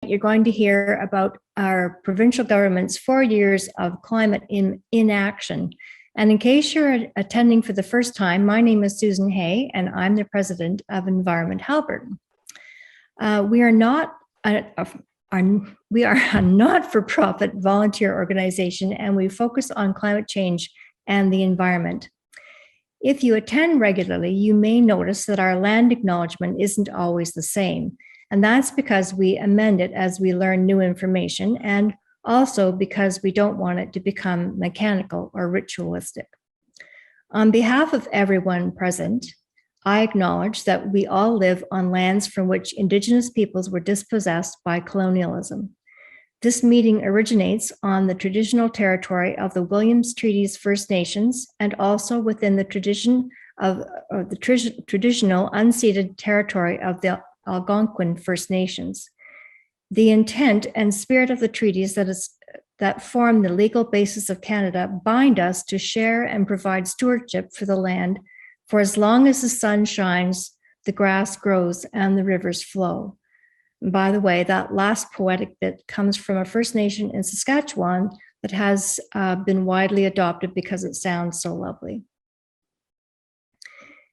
you're going to hear about our provincial government's 4 years of climate in inaction. And in case you're attending for the first time, my name is Susan Hay, and I'm the president of Environment Halberton. We are a not-for-profit volunteer organization, and we focus on climate change and the environment. If you attend regularly, you may notice that our land acknowledgement isn't always the same. And that's because we amend it as we learn new information, and also because we don't want it to become mechanical or ritualistic. On behalf of everyone present, I acknowledge that we all live on lands from which Indigenous peoples were dispossessed by colonialism. This meeting originates on the traditional territory of the Williams Treaties First Nations, and also within the traditional unceded territory of the Algonquin First Nations. The intent and spirit of the treaties that form the legal basis of Canada bind us to share and provide stewardship for the land for as long as the sun shines, the grass grows, and the rivers flow. And by the way, that last poetic bit comes from a First Nation in Saskatchewan that has been widely adopted because it sounds so lovely.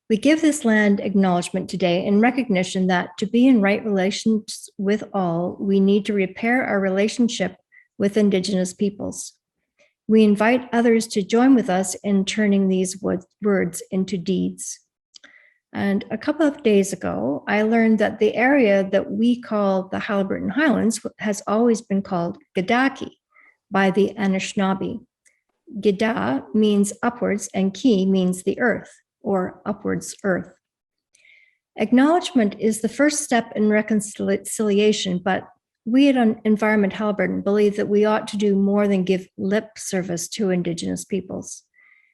We give this land acknowledgement today in recognition that to be in right relations with all, we need to repair our relationship with Indigenous peoples. We invite others to join with us in turning these words into deeds. And a couple of days ago, I learned that the area that we call the Haliburton Highlands has always been called Gadaki by the Anishinaabe. Gida means upwards and Ki means the earth, or upwards earth. Acknowledgement is the first step in reconciliation, but we at Environment Halberton believe that we ought to do more than give lip service to Indigenous peoples.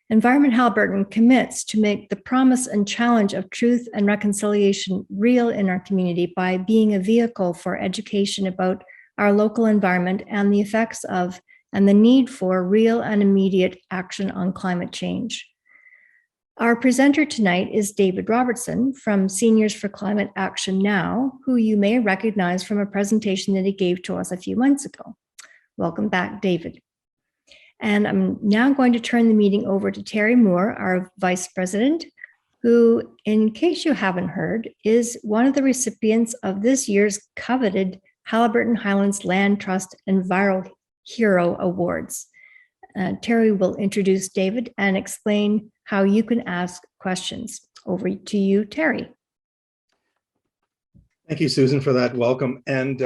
Environment Halberton commits to make the promise and challenge of truth and reconciliation real in our community by being a vehicle for education about our local environment and the effects of and the need for real and immediate action on climate change. Our presenter tonight is David Robertson from Seniors for Climate Action Now, who you may recognize from a presentation that he gave to us a few months ago. Welcome back, David. And I'm now going to turn the meeting over to Terry Moore, our Vice President, who, in case you haven't heard, is one of the recipients of this year's coveted Haliburton Highlands Land Trust Enviro Hero Awards. Terry will introduce David and explain how you can ask questions. Over to you, Terry. Thank you, Susan, for that welcome. And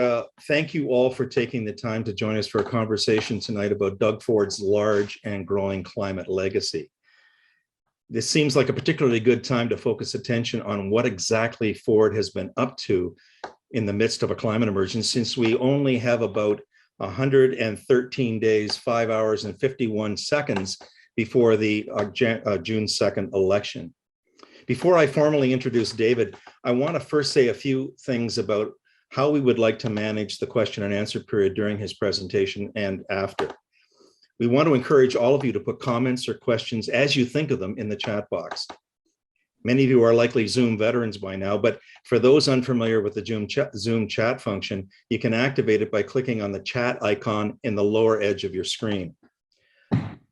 thank you all for taking the time to join us for a conversation tonight about Doug Ford's large and growing climate legacy. This seems like a particularly good time to focus attention on what exactly Ford has been up to in the midst of a climate emergency, since we only have about 113 days, 5 hours, and 51 seconds before the June 2nd election. Before I formally introduce David, I want to first say a few things about how we would like to manage the question and answer period during his presentation and after. We want to encourage all of you to put comments or questions as you think of them in the chat box. Many of you are likely Zoom veterans by now, but for those unfamiliar with the Zoom chat function, you can activate it by clicking on the chat icon in the lower edge of your screen.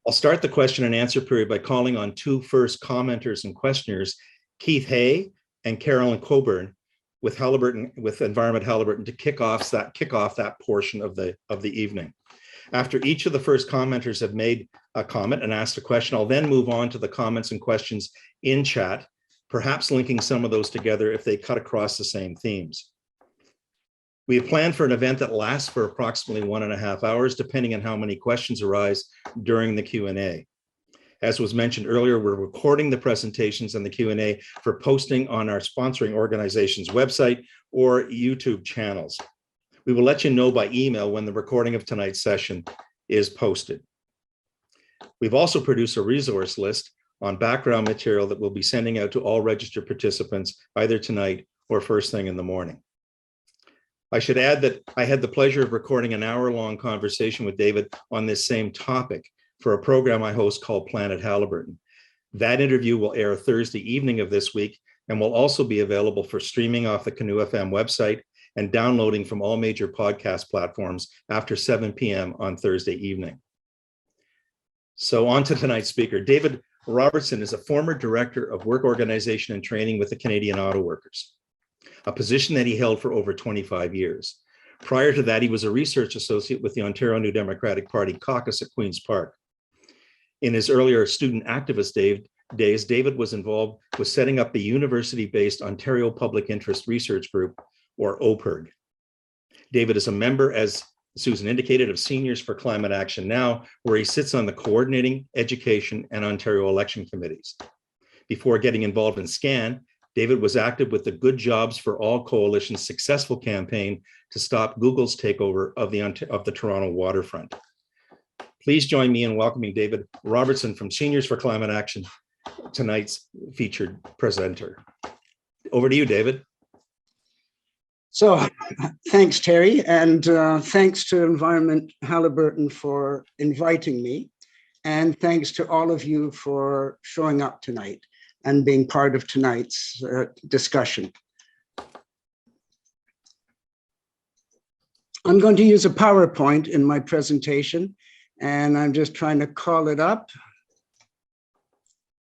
I'll start the question and answer period by calling on two first commenters and questioners, Keith Hay and Carolyn Coburn with Environment Halberton to kick off that portion of the evening. After each of the first commenters have made a comment and asked a question, I'll then move on to the comments and questions in chat, perhaps linking some of those together if they cut across the same themes. We have planned for an event that lasts for approximately 1.5 hours, depending on how many questions arise during the Q&A. As was mentioned earlier, we're recording the presentations and the Q&A for posting on our sponsoring organization's website or YouTube channels. We will let you know by email when the recording of tonight's session is posted. We've also produced a resource list on background material that we'll be sending out to all registered participants either tonight or first thing in the morning. I should add that I had the pleasure of recording an hour-long conversation with David on this same topic for a program I host called Planet Haliburton. That interview will air Thursday evening of this week and will also be available for streaming off the Canoe FM website and downloading from all major podcast platforms after 7 p.m. on Thursday evening. So on to tonight's speaker. David Robertson is a former Director of Work Organization and Training with the Canadian Auto Workers, a position that he held for over 25 years. Prior to that, he was a research associate with the Ontario New Democratic Party caucus at Queen's Park. In his earlier student activist days, David was involved with setting up the university-based Ontario Public Interest Research Group, or OPIRG. David is a member, as Susan indicated, of Seniors for Climate Action Now, where he sits on the coordinating, education, and Ontario election committees. Before getting involved in SCAN, David was active with the Good Jobs for All Coalition's successful campaign to stop Google's takeover of the Toronto waterfront. Please join me in welcoming David Robertson from Seniors for Climate Action, tonight's featured presenter. Over to you, David. So thanks, Terry, and thanks to Environment Halliburton for inviting me, and thanks to all of you for showing up tonight and being part of tonight's discussion. I'm going to use a PowerPoint in my presentation, and I'm just trying to call it up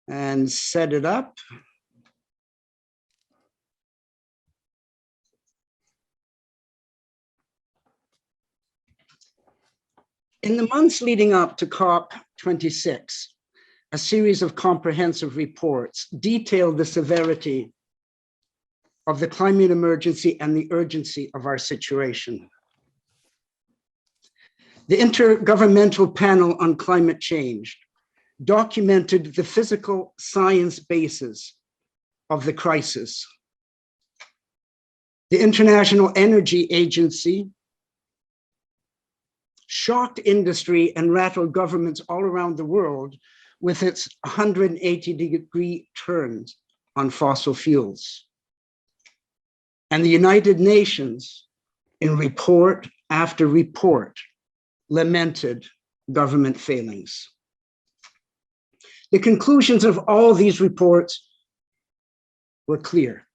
and set it up. In the months leading up to COP26, a series of comprehensive reports detailed the severity of the climate emergency and the urgency of our situation. The Intergovernmental Panel on Climate Change documented the physical science basis of the crisis. The International Energy Agency shocked industry and rattled governments all around the world with its 180-degree turns on fossil fuels. And the United Nations, in report after report, lamented government failings. The conclusions of all these reports were clear.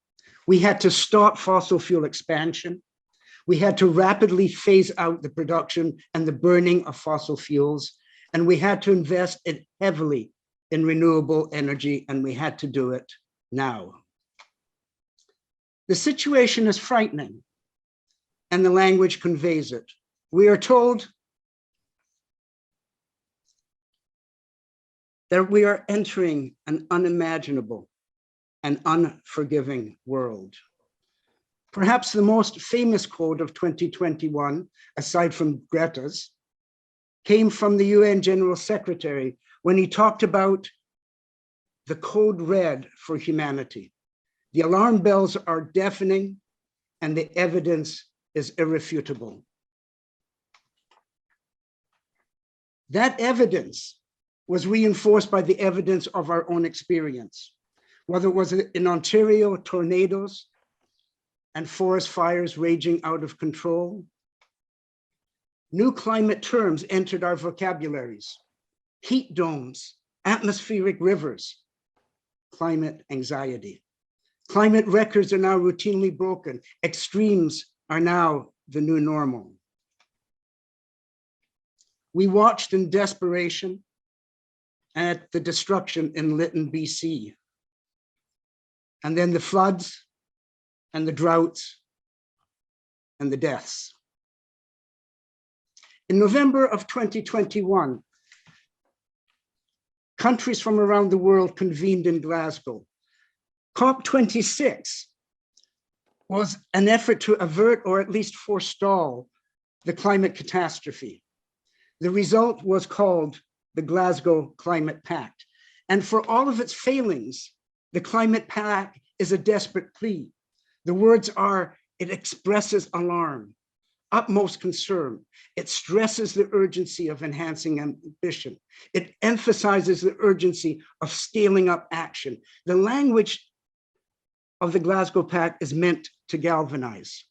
We had to stop fossil fuel expansion. We had to rapidly phase out the production and the burning of fossil fuels, and we had to invest heavily in renewable energy, and we had to do it now. The situation is frightening, and the language conveys it. We are told that we are entering an unimaginable and unforgiving world. Perhaps the most famous quote of 2021, aside from Greta's, came from the UN General Secretary when he talked about the code red for humanity. The alarm bells are deafening and the evidence is irrefutable. That evidence was reinforced by the evidence of our own experience, whether it was in Ontario, tornadoes, and forest fires raging out of control. New climate terms entered our vocabularies: heat domes, atmospheric rivers, climate anxiety. Climate records are now routinely broken. Extremes are now the new normal. We watched in desperation at the destruction in Lytton, BC, and then the floods, and the droughts, and the deaths. In November of 2021, countries from around the world convened in Glasgow. COP26 was an effort to avert or at least forestall the climate catastrophe. The result was called the Glasgow Climate Pact. And for all of its failings, the Climate Pact is a desperate plea. The words are, it expresses alarm, utmost concern. It stresses the urgency of enhancing ambition. It emphasizes the urgency of scaling up action. The language of the Glasgow Pact is meant to galvanize.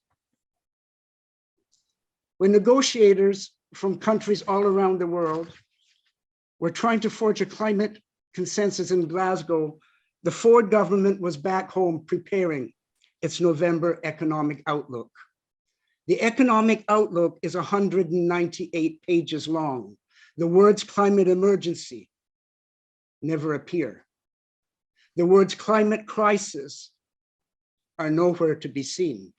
When negotiators from countries all around the world were trying to forge a climate consensus in Glasgow, the Ford government was back home preparing its November economic outlook. The economic outlook is 198 pages long. The words climate emergency never appear. The words climate crisis are nowhere to be seen.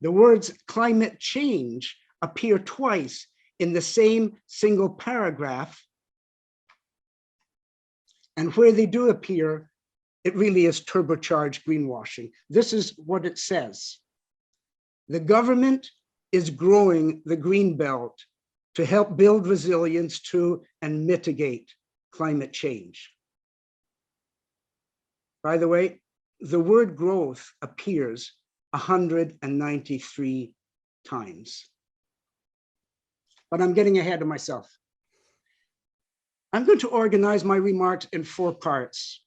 The words climate change appear twice in the same single paragraph. And where they do appear, it really is turbocharged greenwashing. This is what it says. The government is growing the green belt to help build resilience to and mitigate climate change. By the way, the word growth appears 193 times. But I'm getting ahead of myself. I'm going to organize my remarks in 4 parts.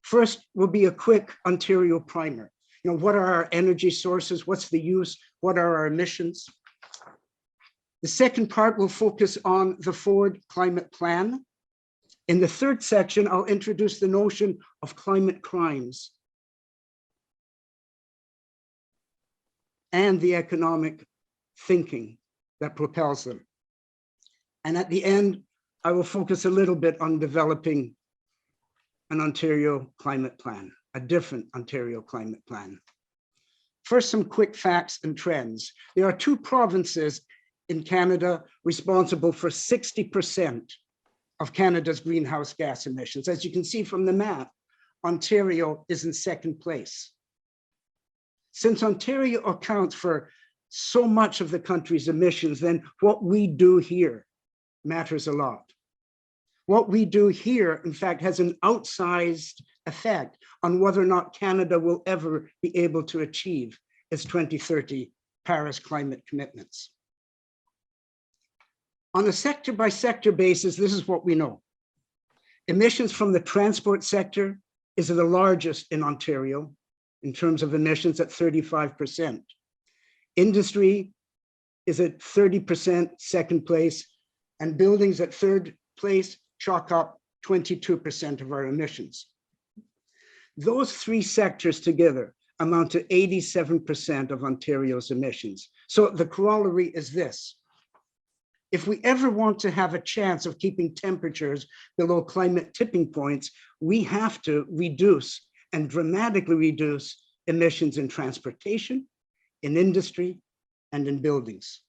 First will be a quick Ontario primer. What are our energy sources? What's the use? What are our emissions? The second part will focus on the Ford climate plan. In the third section, I'll introduce the notion of climate crimes and the economic thinking that propels them. And at the end, I will focus a little bit on developing an Ontario climate plan, a different Ontario climate plan. First, some quick facts and trends. There are 2 provinces in Canada responsible for 60% of Canada's greenhouse gas emissions. As you can see from the map, Ontario is in 2nd place. Since Ontario accounts for so much of the country's emissions, then what we do here matters a lot. What we do here, in fact, has an outsized effect on whether or not Canada will ever be able to achieve its 2030 Paris climate commitments. On a sector-by-sector basis, this is what we know. Emissions from the transport sector is the largest in Ontario in terms of emissions at 35%. Industry is at 30%, 2nd place, and buildings at 3rd place chalk up 22% of our emissions. Those 3 sectors together amount to 87% of Ontario's emissions. So the corollary is this. If we ever want to have a chance of keeping temperatures below climate tipping points, we have to reduce and dramatically reduce emissions in transportation, in industry, and in buildings.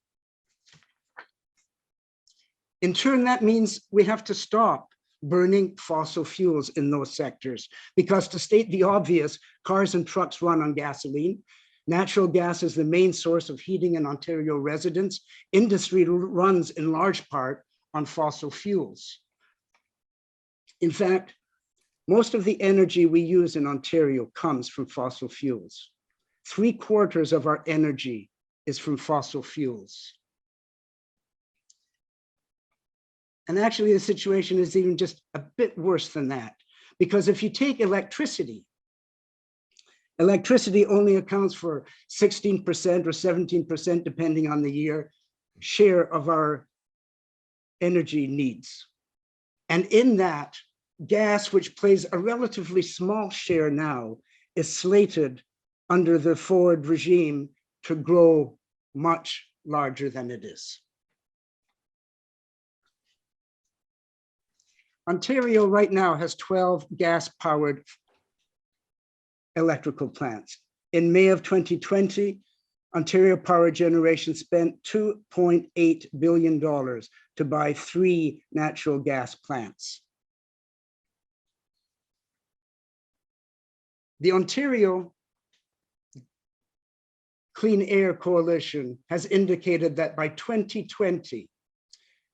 In turn, that means we have to stop burning fossil fuels in those sectors, because to state the obvious, cars and trucks run on gasoline. Natural gas is the main source of heating in Ontario residents. Industry runs in large part on fossil fuels. In fact, most of the energy we use in Ontario comes from fossil fuels. 3/4 of our energy is from fossil fuels. And actually, the situation is even just a bit worse than that, because if you take electricity, electricity only accounts for 16% or 17%, depending on the year, share of our energy needs. And in that, gas, which plays a relatively small share now, is slated under the Ford regime to grow much larger than it is. Ontario right now has 12 gas-powered electrical plants. In May of 2020, Ontario Power Generation spent $2.8 billion to buy 3 natural gas plants. The Ontario Clean Air Coalition has indicated that by 2030,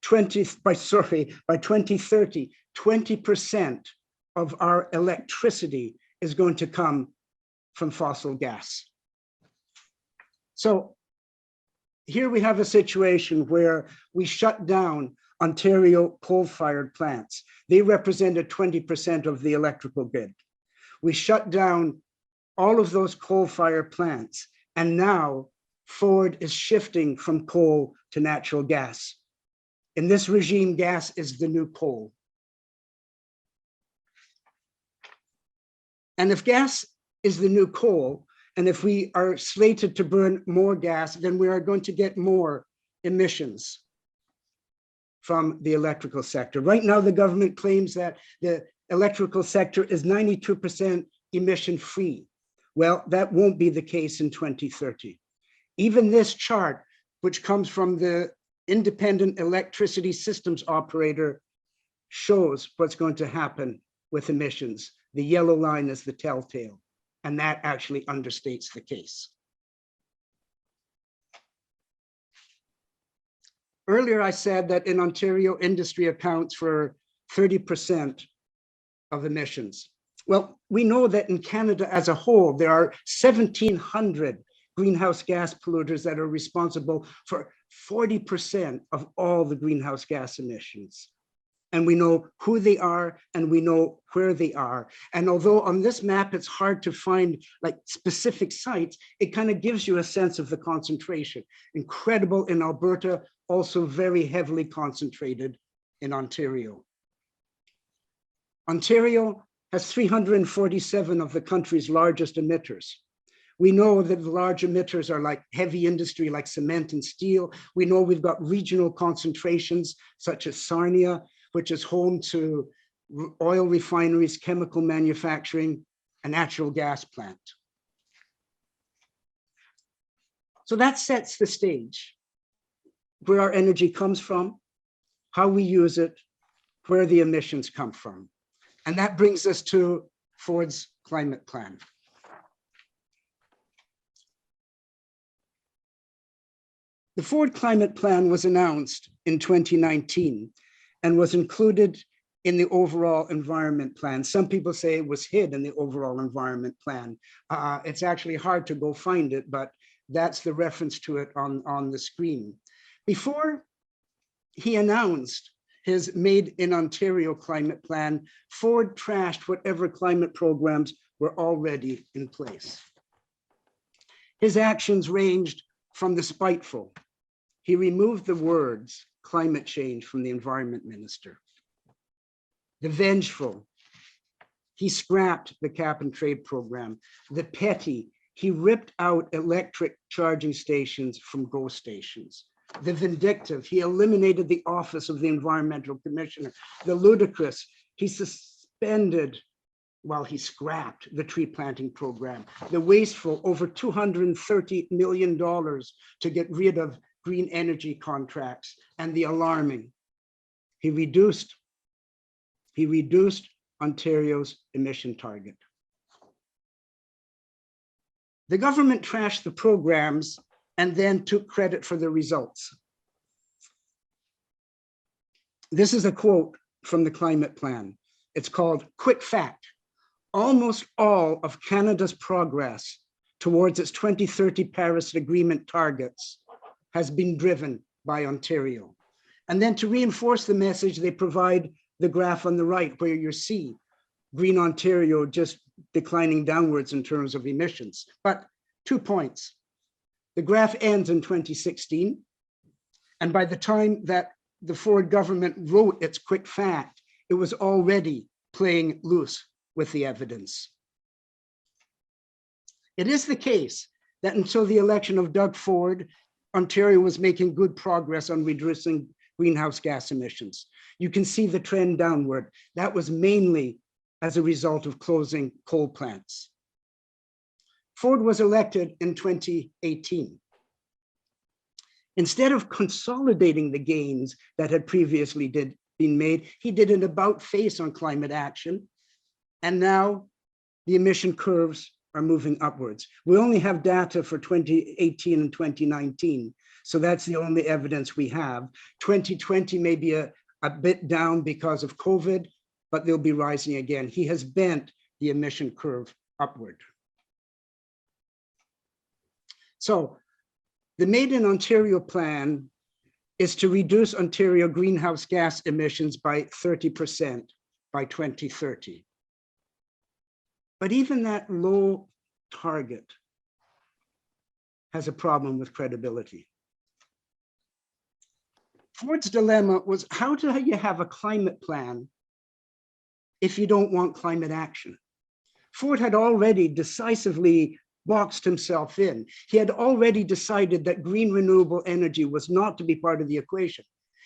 20% of our electricity is going to come from fossil gas. So here we have a situation where we shut down Ontario coal-fired plants. They represented 20% of the electrical grid. We shut down all of those coal-fired plants, and now Ford is shifting from coal to natural gas. In this regime, gas is the new coal. And if gas is the new coal, And if we are slated to burn more gas, then we are going to get more emissions from the electrical sector. Right now, the government claims that the electrical sector is 92% emission free. Well, that won't be the case in 2030. Even this chart, which comes from the Independent Electricity Systems Operator, shows what's going to happen with emissions. The yellow line is the telltale, and that actually understates the case. Earlier, I said that in Ontario, industry accounts for 30% of emissions. Well, we know that in Canada as a whole, there are 1,700 greenhouse gas polluters that are responsible for 40% of all the greenhouse gas emissions. And we know who they are and we know where they are. And although on this map, it's hard to find like specific sites, it kind of gives you a sense of the concentration. Incredible in Alberta, also very heavily concentrated in Ontario. Ontario has 347 of the country's largest emitters. We know that the large emitters are like heavy industry, like cement and steel. We know we've got regional concentrations such as Sarnia, which is home to oil refineries, chemical manufacturing, a natural gas plant. So that sets the stage, where our energy comes from, how we use it, where the emissions come from. And that brings us to Ford's climate plan. The Ford climate plan was announced in 2019 and was included in the overall environment plan. Some people say it was hid in the overall environment plan. It's actually hard to go find it, but that's the reference to it on the screen. Before he announced his Made in Ontario climate plan, Ford trashed whatever climate programs were already in place. His actions ranged from the spiteful. He removed the words climate change from the environment minister. The vengeful, he scrapped the cap and trade program. The petty, he ripped out electric charging stations from GO stations. The vindictive, he eliminated the office of the environmental commissioner. The ludicrous, he suspended, well, he scrapped the tree planting program. The wasteful, over $230 million to get rid of green energy contracts. And the alarming, he reduced Ontario's emission target. The government trashed the programs and then took credit for the results. This is a quote from the climate plan. It's called "Quick Fact. Almost all of Canada's progress towards its 2030 Paris Agreement targets has been driven by Ontario." And then to reinforce the message, they provide the graph on the right where you see green Ontario just declining downwards in terms of emissions. But 2 points. The graph ends in 2016. And by the time that the Ford government wrote its Quick Fact, it was already playing loose with the evidence. It is the case that until the election of Doug Ford, Ontario was making good progress on reducing greenhouse gas emissions. You can see the trend downward. That was mainly as a result of closing coal plants. Ford was elected in 2018. Instead of consolidating the gains that had previously been made, he did an about-face on climate action. And now the emission curves are moving upwards. We only have data for 2018 and 2019. So that's the only evidence we have. 2020 may be a bit down because of COVID, but they'll be rising again. He has bent the emission curve upward. So the Made in Ontario plan is to reduce Ontario greenhouse gas emissions by 30% by 2030. But even that low target has a problem with credibility. Ford's dilemma was, how do you have a climate plan if you don't want climate action? Ford had already decisively boxed himself in. He had already decided that green renewable energy was not to be part of the equation.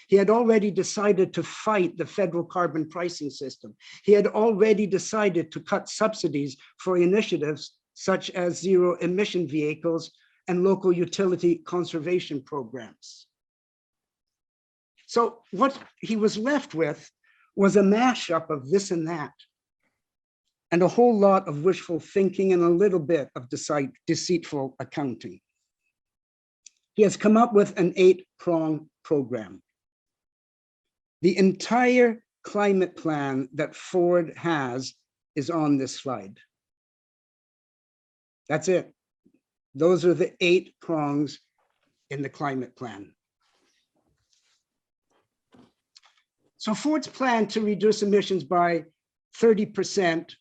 He had already decided to fight the federal carbon pricing system. He had already decided to cut subsidies for initiatives such as zero emission vehicles and local utility conservation programs. So what he was left with was a mashup of this and that, and a whole lot of wishful thinking and a little bit of deceitful accounting. He has come up with an 8-prong program. The entire climate plan that Ford has is on this slide. That's it. Those are the 8 prongs in the climate plan. So Ford's plan to reduce emissions by 30%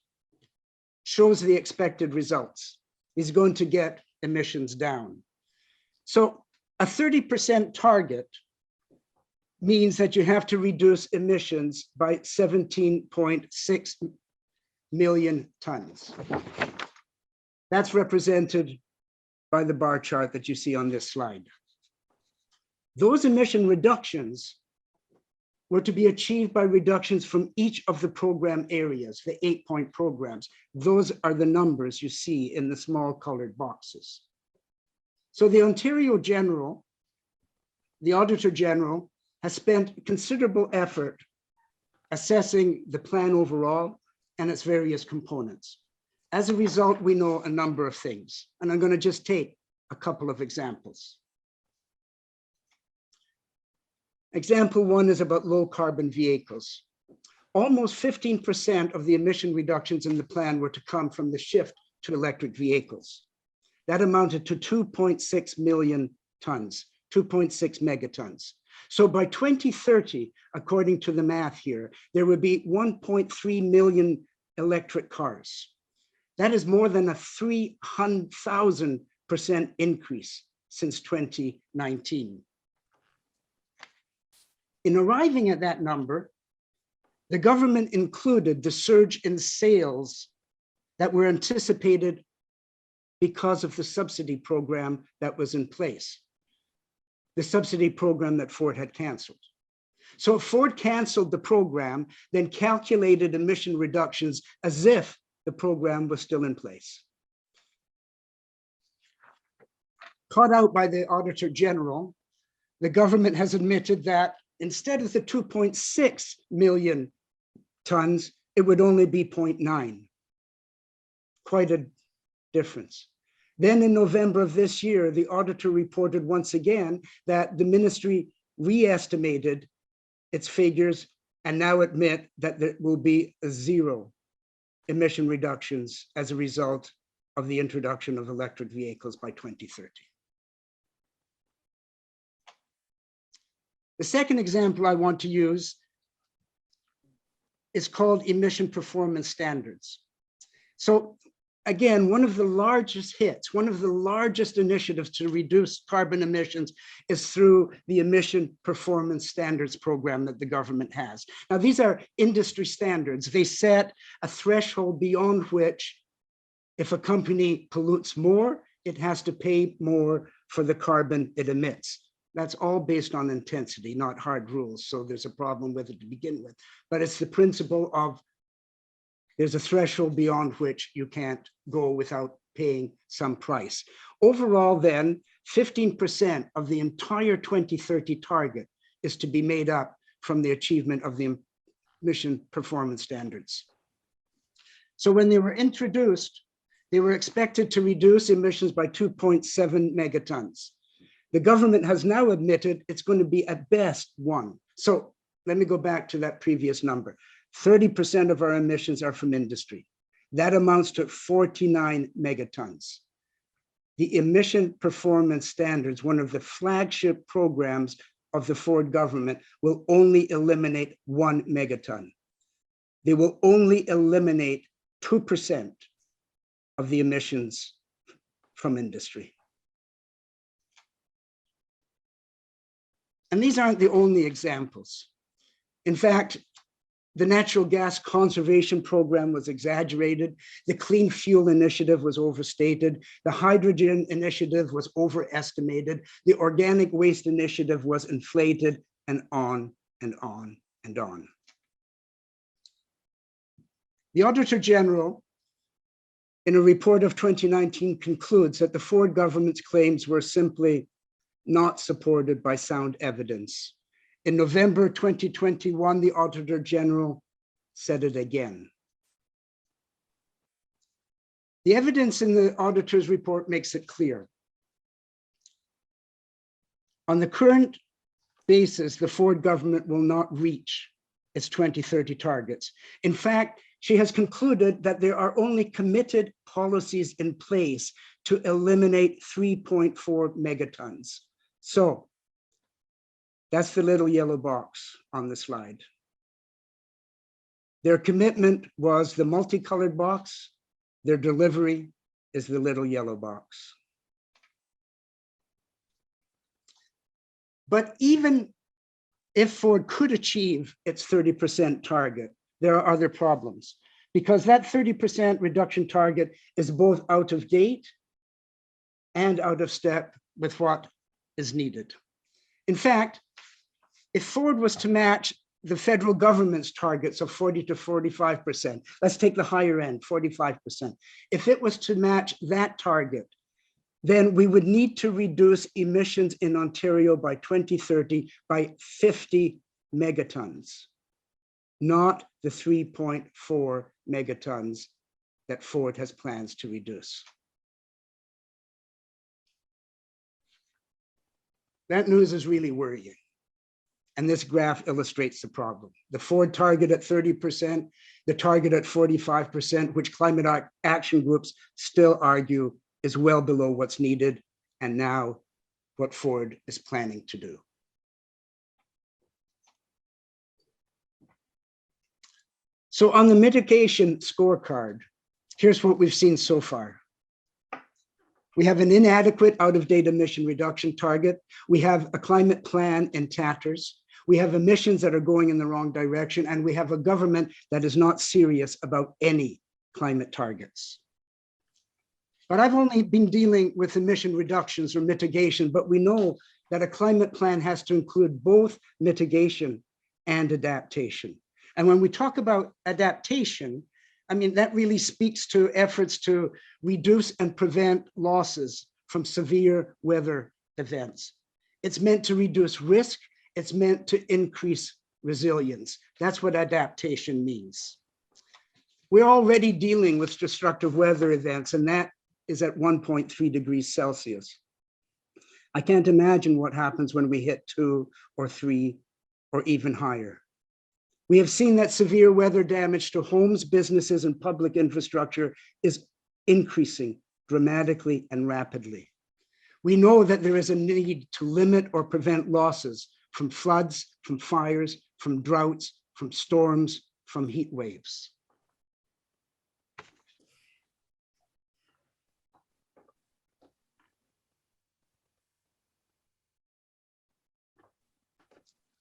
shows the expected results. He's going to get emissions down. So a 30% target means that you have to reduce emissions by 17.6 million tons. That's represented by the bar chart that you see on this slide. Those emission reductions were to be achieved by reductions from each of the program areas, the 8-point programs. Those are the numbers you see in the small colored boxes. So the Ontario General, the Auditor General, has spent considerable effort assessing the plan overall and its various components. As a result, we know a number of things, and I'm going to just take a couple of examples. Example 1 is about low carbon vehicles. Almost 15% of the emission reductions in the plan were to come from the shift to electric vehicles. That amounted to 2.6 million tons, 2.6 megatons. So by 2030, according to the math here, there would be 1.3 million electric cars. That is more than a 300,000% increase since 2019. In arriving at that number, the government included the surge in sales that were anticipated because of the subsidy program that was in place, the subsidy program that Ford had canceled. So if Ford canceled the program, then calculated emission reductions as if the program was still in place. Caught out by the Auditor General, the government has admitted that instead of the 2.6 million tons, it would only be 0.9. Quite a difference. Then in November of this year, the auditor reported once again that the ministry re-estimated its figures and now admit that there will be zero emission reductions as a result of the introduction of electric vehicles by 2030. The second example I want to use is called emission performance standards. So again, one of the largest hits, one of the largest initiatives to reduce carbon emissions is through the emission performance standards program that the government has. Now, these are industry standards. They set a threshold beyond which, if a company pollutes more, it has to pay more for the carbon it emits. That's all based on intensity, not hard rules. So there's a problem with it to begin with. But it's the principle of there's a threshold beyond which you can't go without paying some price. Overall, then, 15% of the entire 2030 target is to be made up from the achievement of the emission performance standards. So when they were introduced, they were expected to reduce emissions by 2.7 megatons. The government has now admitted it's going to be at best 1. So let me go back to that previous number. 30% of our emissions are from industry. That amounts to 49 megatons. The emission performance standards, one of the flagship programs of the Ford government, will only eliminate 1 megaton. They will only eliminate 2% of the emissions from industry. And these aren't the only examples. In fact, The natural gas conservation program was exaggerated. The clean fuel initiative was overstated. The hydrogen initiative was overestimated. The organic waste initiative was inflated, and on and on and on. The Auditor General, in a report of 2019, concludes that the Ford government's claims were simply not supported by sound evidence. In November 2021, the Auditor General said it again. The evidence in the auditor's report makes it clear. On the current basis, the Ford government will not reach its 2030 targets. In fact, she has concluded that there are only committed policies in place to eliminate 3.4 megatons. So that's the little yellow box on the slide. Their commitment was the multicolored box. Their delivery is the little yellow box. But even if Ford could achieve its 30% target, there are other problems, because that 30% reduction target is both out of date and out of step with what is needed. In fact, if Ford was to match the federal government's targets of 40 to 45%, let's take the higher end, 45%. If it was to match that target, then we would need to reduce emissions in Ontario by 2030 by 50 megatons, not the 3.4 megatons that Ford has plans to reduce. That news is really worrying. And this graph illustrates the problem. The Ford target at 30%, the target at 45%, which climate action groups still argue is well below what's needed, and now what Ford is planning to do. So on the mitigation scorecard, here's what we've seen so far. We have an inadequate out-of-date emission reduction target. We have a climate plan in tatters. We have emissions that are going in the wrong direction, and we have a government that is not serious about any climate targets. But I've only been dealing with emission reductions or mitigation, but we know that a climate plan has to include both mitigation and adaptation. And when we talk about adaptation, I mean, that really speaks to efforts to reduce and prevent losses from severe weather events. It's meant to reduce risk. It's meant to increase resilience. That's what adaptation means. We're already dealing with destructive weather events, and that is at 1.3 degrees Celsius. I can't imagine what happens when we hit 2 or 3 or even higher. We have seen that severe weather damage to homes, businesses, and public infrastructure is increasing dramatically and rapidly. We know that there is a need to limit or prevent losses from floods, from fires, from droughts, from storms, from heat waves.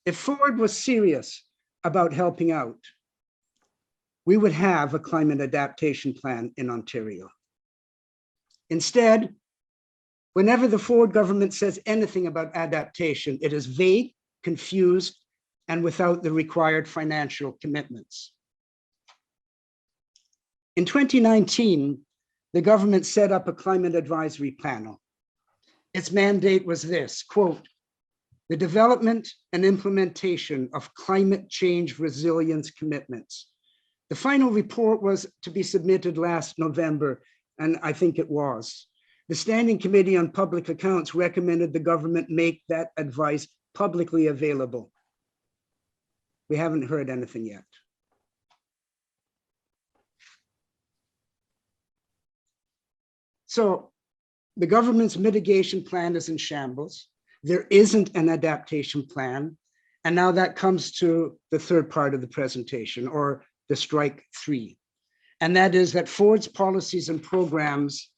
If Ford was serious about helping out, we would have a climate adaptation plan in Ontario. Instead, whenever the Ford government says anything about adaptation, it is vague, confused, and without the required financial commitments. In 2019, the government set up a climate advisory panel. Its mandate was this, quote, the development and implementation of climate change resilience commitments. The final report was to be submitted last November, and I think it was. The Standing Committee on Public Accounts recommended the government make that advice publicly available. We haven't heard anything yet. So the government's mitigation plan is in shambles. There isn't an adaptation plan. And now that comes to the third part of the presentation, or the strike 3. And that is that Ford's policies and programs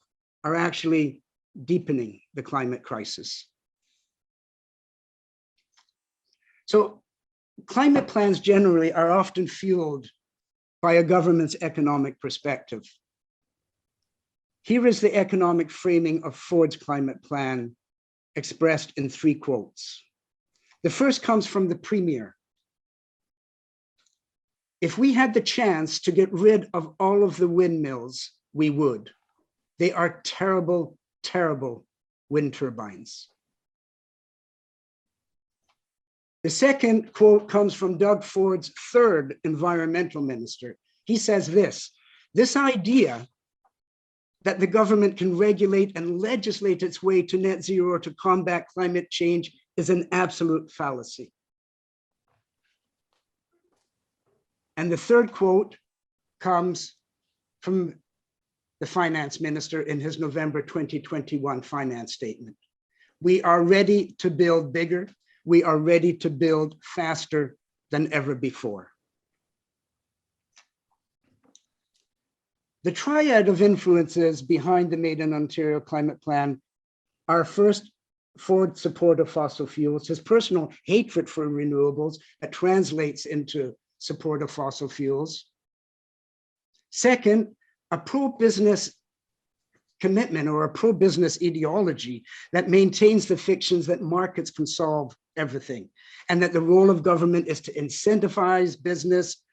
are actually deepening the climate crisis. So climate plans generally are often fueled by a government's economic perspective. Here is the economic framing of Ford's climate plan expressed in 3 quotes. The first comes from the Premier. If we had the chance to get rid of all of the windmills, we would. They are terrible, terrible wind turbines. The second quote comes from Doug Ford's 3rd environmental minister. He says this idea that the government can regulate and legislate its way to net zero to combat climate change is an absolute fallacy. And the 3rd quote comes from the finance minister in his November 2021 finance statement. We are ready to build bigger. We are ready to build faster than ever before. The triad of influences behind the Made in Ontario climate plan are first, Ford's support of fossil fuels, his personal hatred for renewables that translates into support of fossil fuels. Second, a pro-business commitment or a pro-business ideology that maintains the fictions that markets can solve everything, and that the role of government is to incentivize business,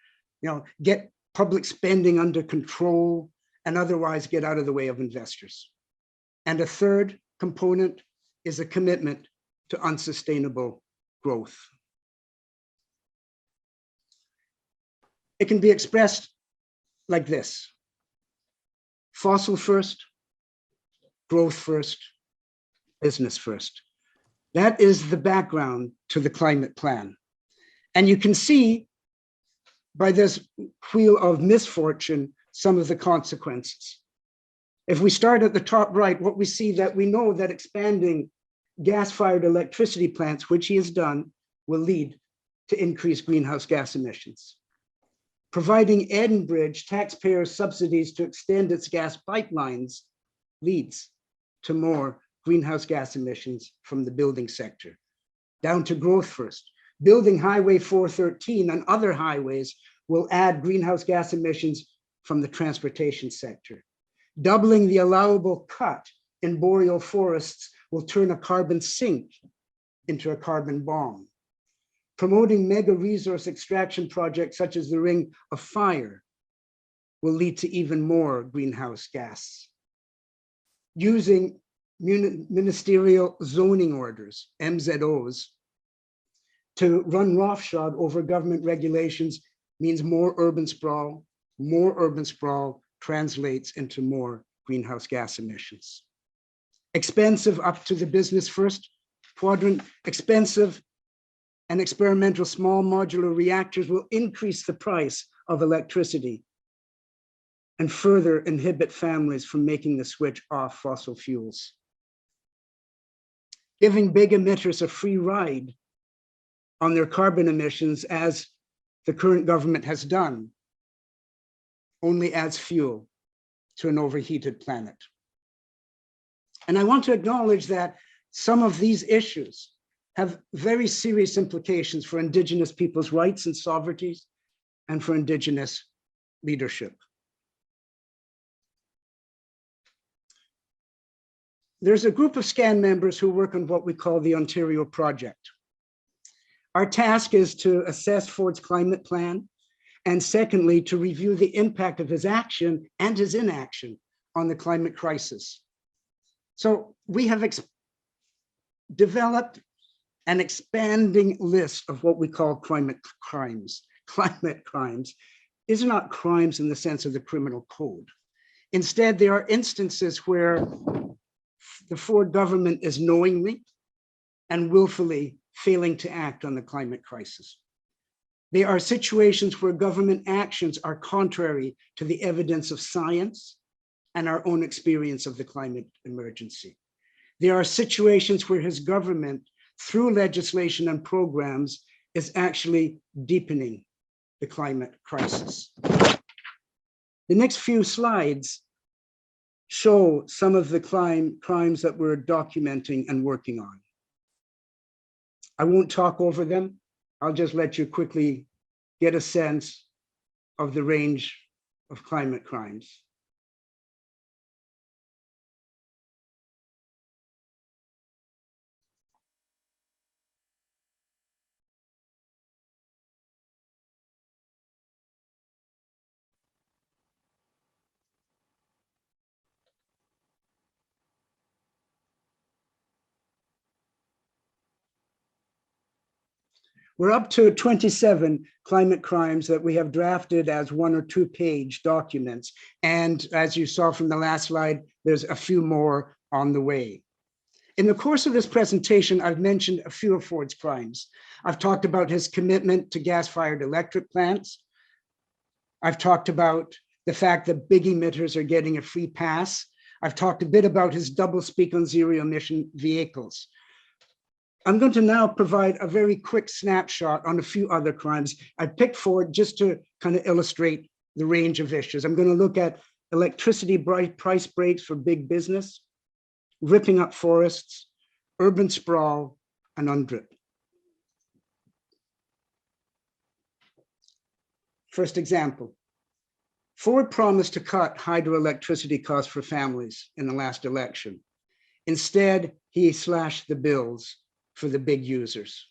get public spending under control, and otherwise get out of the way of investors. And a third component is a commitment to unsustainable growth. It can be expressed like this: fossil first, growth first, business first. That is the background to the climate plan. And you can see by this wheel of misfortune some of the consequences. If we start at the top right, what we see that we know that expanding gas-fired electricity plants, which he has done, will lead to increased greenhouse gas emissions. Providing Edenbridge taxpayer subsidies to extend its gas pipelines leads to more greenhouse gas emissions from the building sector. Down to growth first. Building Highway 413 and other highways will add greenhouse gas emissions from the transportation sector. Doubling the allowable cut in boreal forests will turn a carbon sink into a carbon bomb. Promoting mega resource extraction projects such as the Ring of Fire will lead to even more greenhouse gas. Using ministerial zoning orders, MZOs, to run roughshod over government regulations means more urban sprawl. More urban sprawl translates into more greenhouse gas emissions. Expensive up to the business first quadrant, expensive and experimental small modular reactors will increase the price of electricity and further inhibit families from making the switch off fossil fuels. Giving big emitters a free ride on their carbon emissions, as the current government has done, only adds fuel to an overheated planet. And I want to acknowledge that some of these issues have very serious implications for Indigenous people's rights and sovereignties and for Indigenous leadership. There's a group of SCAN members who work on what we call the Ontario Project. Our task is to assess Ford's climate plan, and secondly, to review the impact of his action and his inaction on the climate crisis. So we have developed an expanding list of what we call climate crimes. Climate crimes is not crimes in the sense of the criminal code. Instead, there are instances where the Ford government is knowingly and willfully failing to act on the climate crisis. They are situations where government actions are contrary to the evidence of science and our own experience of the climate emergency. There are situations where his government, through legislation and programs, is actually deepening the climate crisis. The next few slides show some of the crimes that we're documenting and working on. I won't talk over them. I'll just let you quickly get a sense of the range of climate crimes. We're up to 27 climate crimes that we have drafted as 1 or 2 page documents. And as you saw from the last slide, there's a few more on the way. In the course of this presentation, I've mentioned a few of Ford's crimes. I've talked about his commitment to gas-fired electric plants. I've talked about the fact that big emitters are getting a free pass. I've talked a bit about his double speak on zero emission vehicles. I'm going to now provide a very quick snapshot on a few other crimes. I picked Ford just to kind of illustrate the range of issues. I'm going to look at electricity price breaks for big business, ripping up forests, urban sprawl, and UNDRIP. First example, Ford promised to cut hydroelectricity costs for families in the last election. Instead, he slashed the bills for the big users.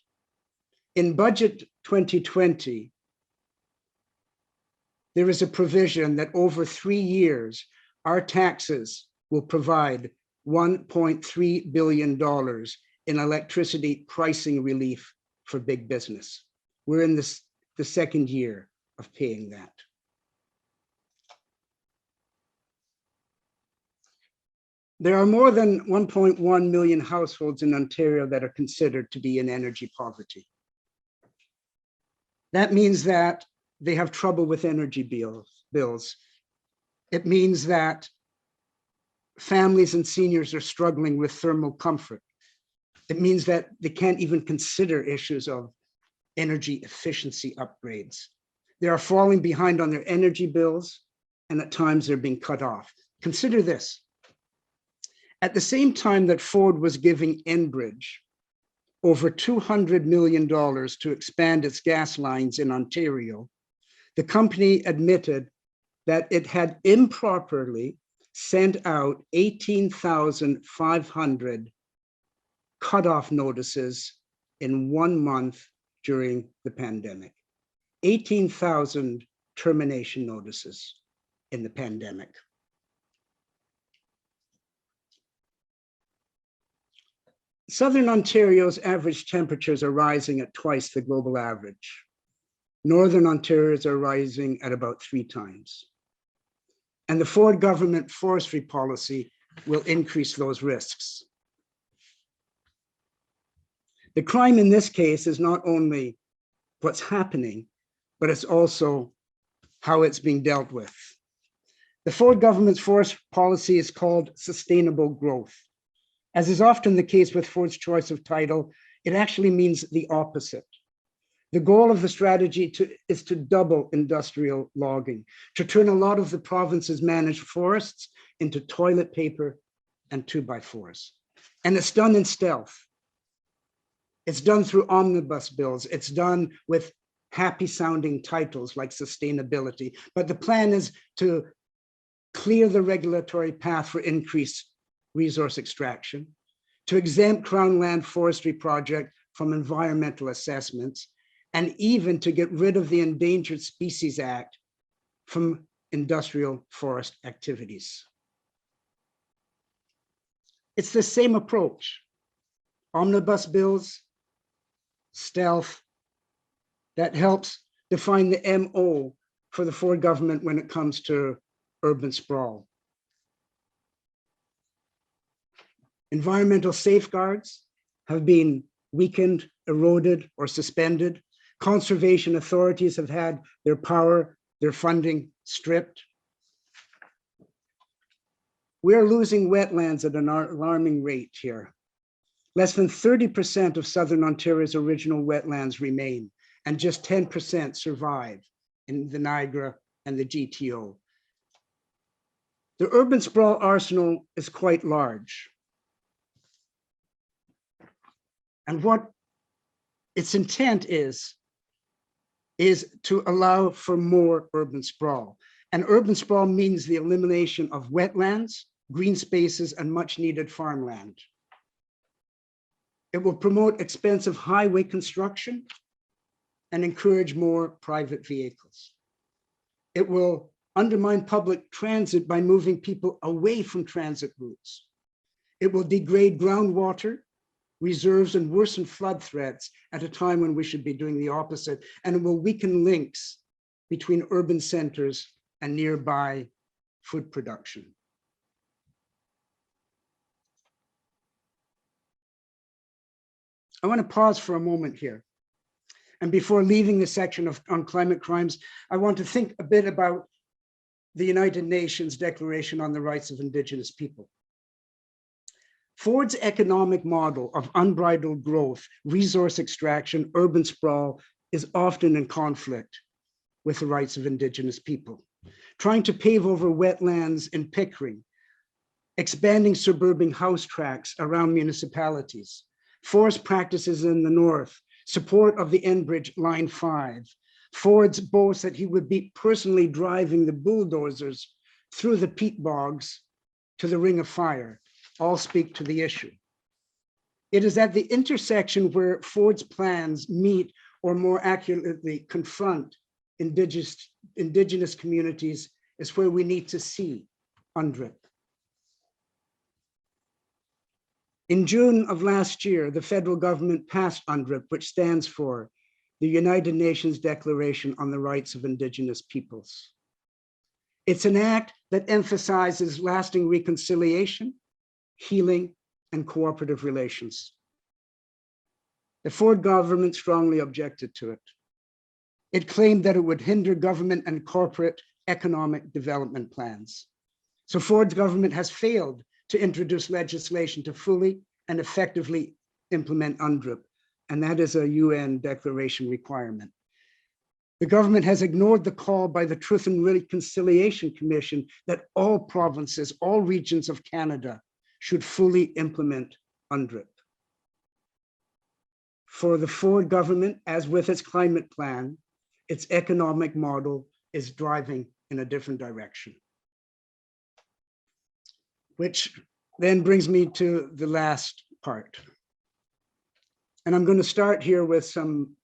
In budget 2020, there is a provision that over 3 years, our taxes will provide $1.3 billion in electricity pricing relief for big business. We're in the second year of paying that. There are more than 1.1 million households in Ontario that are considered to be in energy poverty. That means that they have trouble with energy bills. It means that families and seniors are struggling with thermal comfort. It means that they can't even consider issues of energy efficiency upgrades. They are falling behind on their energy bills, and at times they're being cut off. Consider this. At the same time that Ford was giving Enbridge over $200 million to expand its gas lines in Ontario, the company admitted that it had improperly sent out 18,500 cutoff notices in 1 month during the pandemic. 18,000 termination notices in the pandemic. Southern Ontario's average temperatures are rising at twice the global average. Northern Ontario's are rising at about 3 times. And the Ford government forestry policy will increase those risks. The crime in this case is not only what's happening, but it's also how it's being dealt with. The Ford government's forest policy is called sustainable growth. As is often the case with Ford's choice of title, it actually means the opposite. The goal of the strategy is to double industrial logging, to turn a lot of the province's managed forests into toilet paper and 2x4s. And it's done in stealth. It's done through omnibus bills. It's done with happy sounding titles like sustainability. But the plan is to clear the regulatory path for increased resource extraction, to exempt Crown land forestry project from environmental assessments, and even to get rid of the Endangered Species Act from industrial forest activities. It's the same approach. Omnibus bills, stealth, that helps define the MO for the Ford government when it comes to urban sprawl. Environmental safeguards have been weakened, eroded, or suspended. Conservation authorities have had their power, their funding stripped. We are losing wetlands at an alarming rate here. Less than 30% of Southern Ontario's original wetlands remain, and just 10% survive in the Niagara and the GTO. The urban sprawl arsenal is quite large. And what its intent is is to allow for more urban sprawl. And urban sprawl means the elimination of wetlands, green spaces, and much needed farmland. It will promote expensive highway construction and encourage more private vehicles. It will undermine public transit by moving people away from transit routes. It will degrade groundwater reserves and worsen flood threats at a time when we should be doing the opposite. And it will weaken links between urban centers and nearby food production. I want to pause for a moment here. And before leaving the section on climate crimes, I want to think a bit about the United Nations Declaration on the Rights of Indigenous People. Ford's economic model of unbridled growth, resource extraction, urban sprawl is often in conflict with the rights of Indigenous people. Trying to pave over wetlands in Pickering, expanding suburban house tracts around municipalities, forest practices in the north, support of the Enbridge Line 5, Ford's boast that he would be personally driving the bulldozers through the peat bogs to the Ring of Fire, all speak to the issue. It is at the intersection where Ford's plans meet, or more accurately confront, indigenous communities is where we need to see UNDRIP. In June of last year, the federal government passed UNDRIP, which stands for the United Nations Declaration on the Rights of Indigenous Peoples. It's an act that emphasizes lasting reconciliation, healing, and cooperative relations. The Ford government strongly objected to it. It claimed that it would hinder government and corporate economic development plans. So Ford's government has failed to introduce legislation to fully and effectively implement UNDRIP, and that is a UN declaration requirement. The government has ignored the call by the Truth and Reconciliation Commission that all provinces, all regions of Canada should fully implement UNDRIP. For the Ford government, as with its climate plan, its economic model is driving in a different direction. Which then brings me to the last part. And I'm going to start here with some,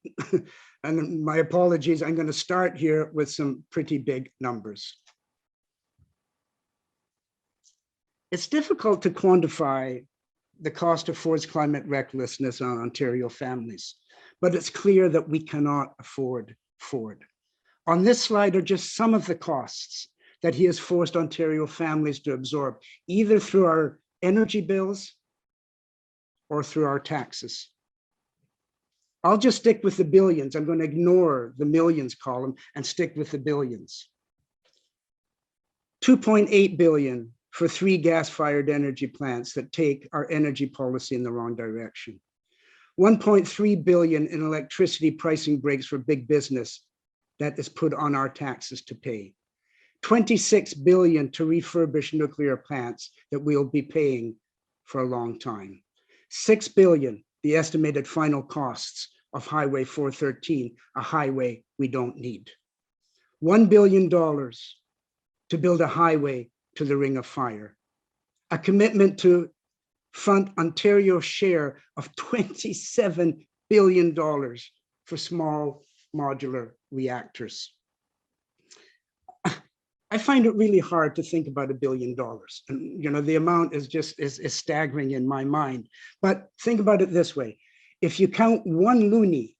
and my apologies, I'm going to start here with some pretty big numbers. It's difficult to quantify the cost of Ford's climate recklessness on Ontario families, but it's clear that we cannot afford Ford. On this slide are just some of the costs that he has forced Ontario families to absorb, either through our energy bills or through our taxes. I'll just stick with the billions. I'm going to ignore the millions column and stick with the billions. 2.8 billion for 3 gas-fired energy plants that take our energy policy in the wrong direction. 1.3 billion in electricity pricing breaks for big business that is put on our taxes to pay. 26 billion to refurbish nuclear plants that we'll be paying for a long time. 6 billion, the estimated final costs of Highway 413, a highway we don't need. $1 billion to build a highway to the Ring of Fire. A commitment to fund Ontario's share of $27 billion for small modular reactors. I find it really hard to think about $1 billion. And you know, the amount is just is staggering in my mind. But think about it this way. If you count 1 loonie,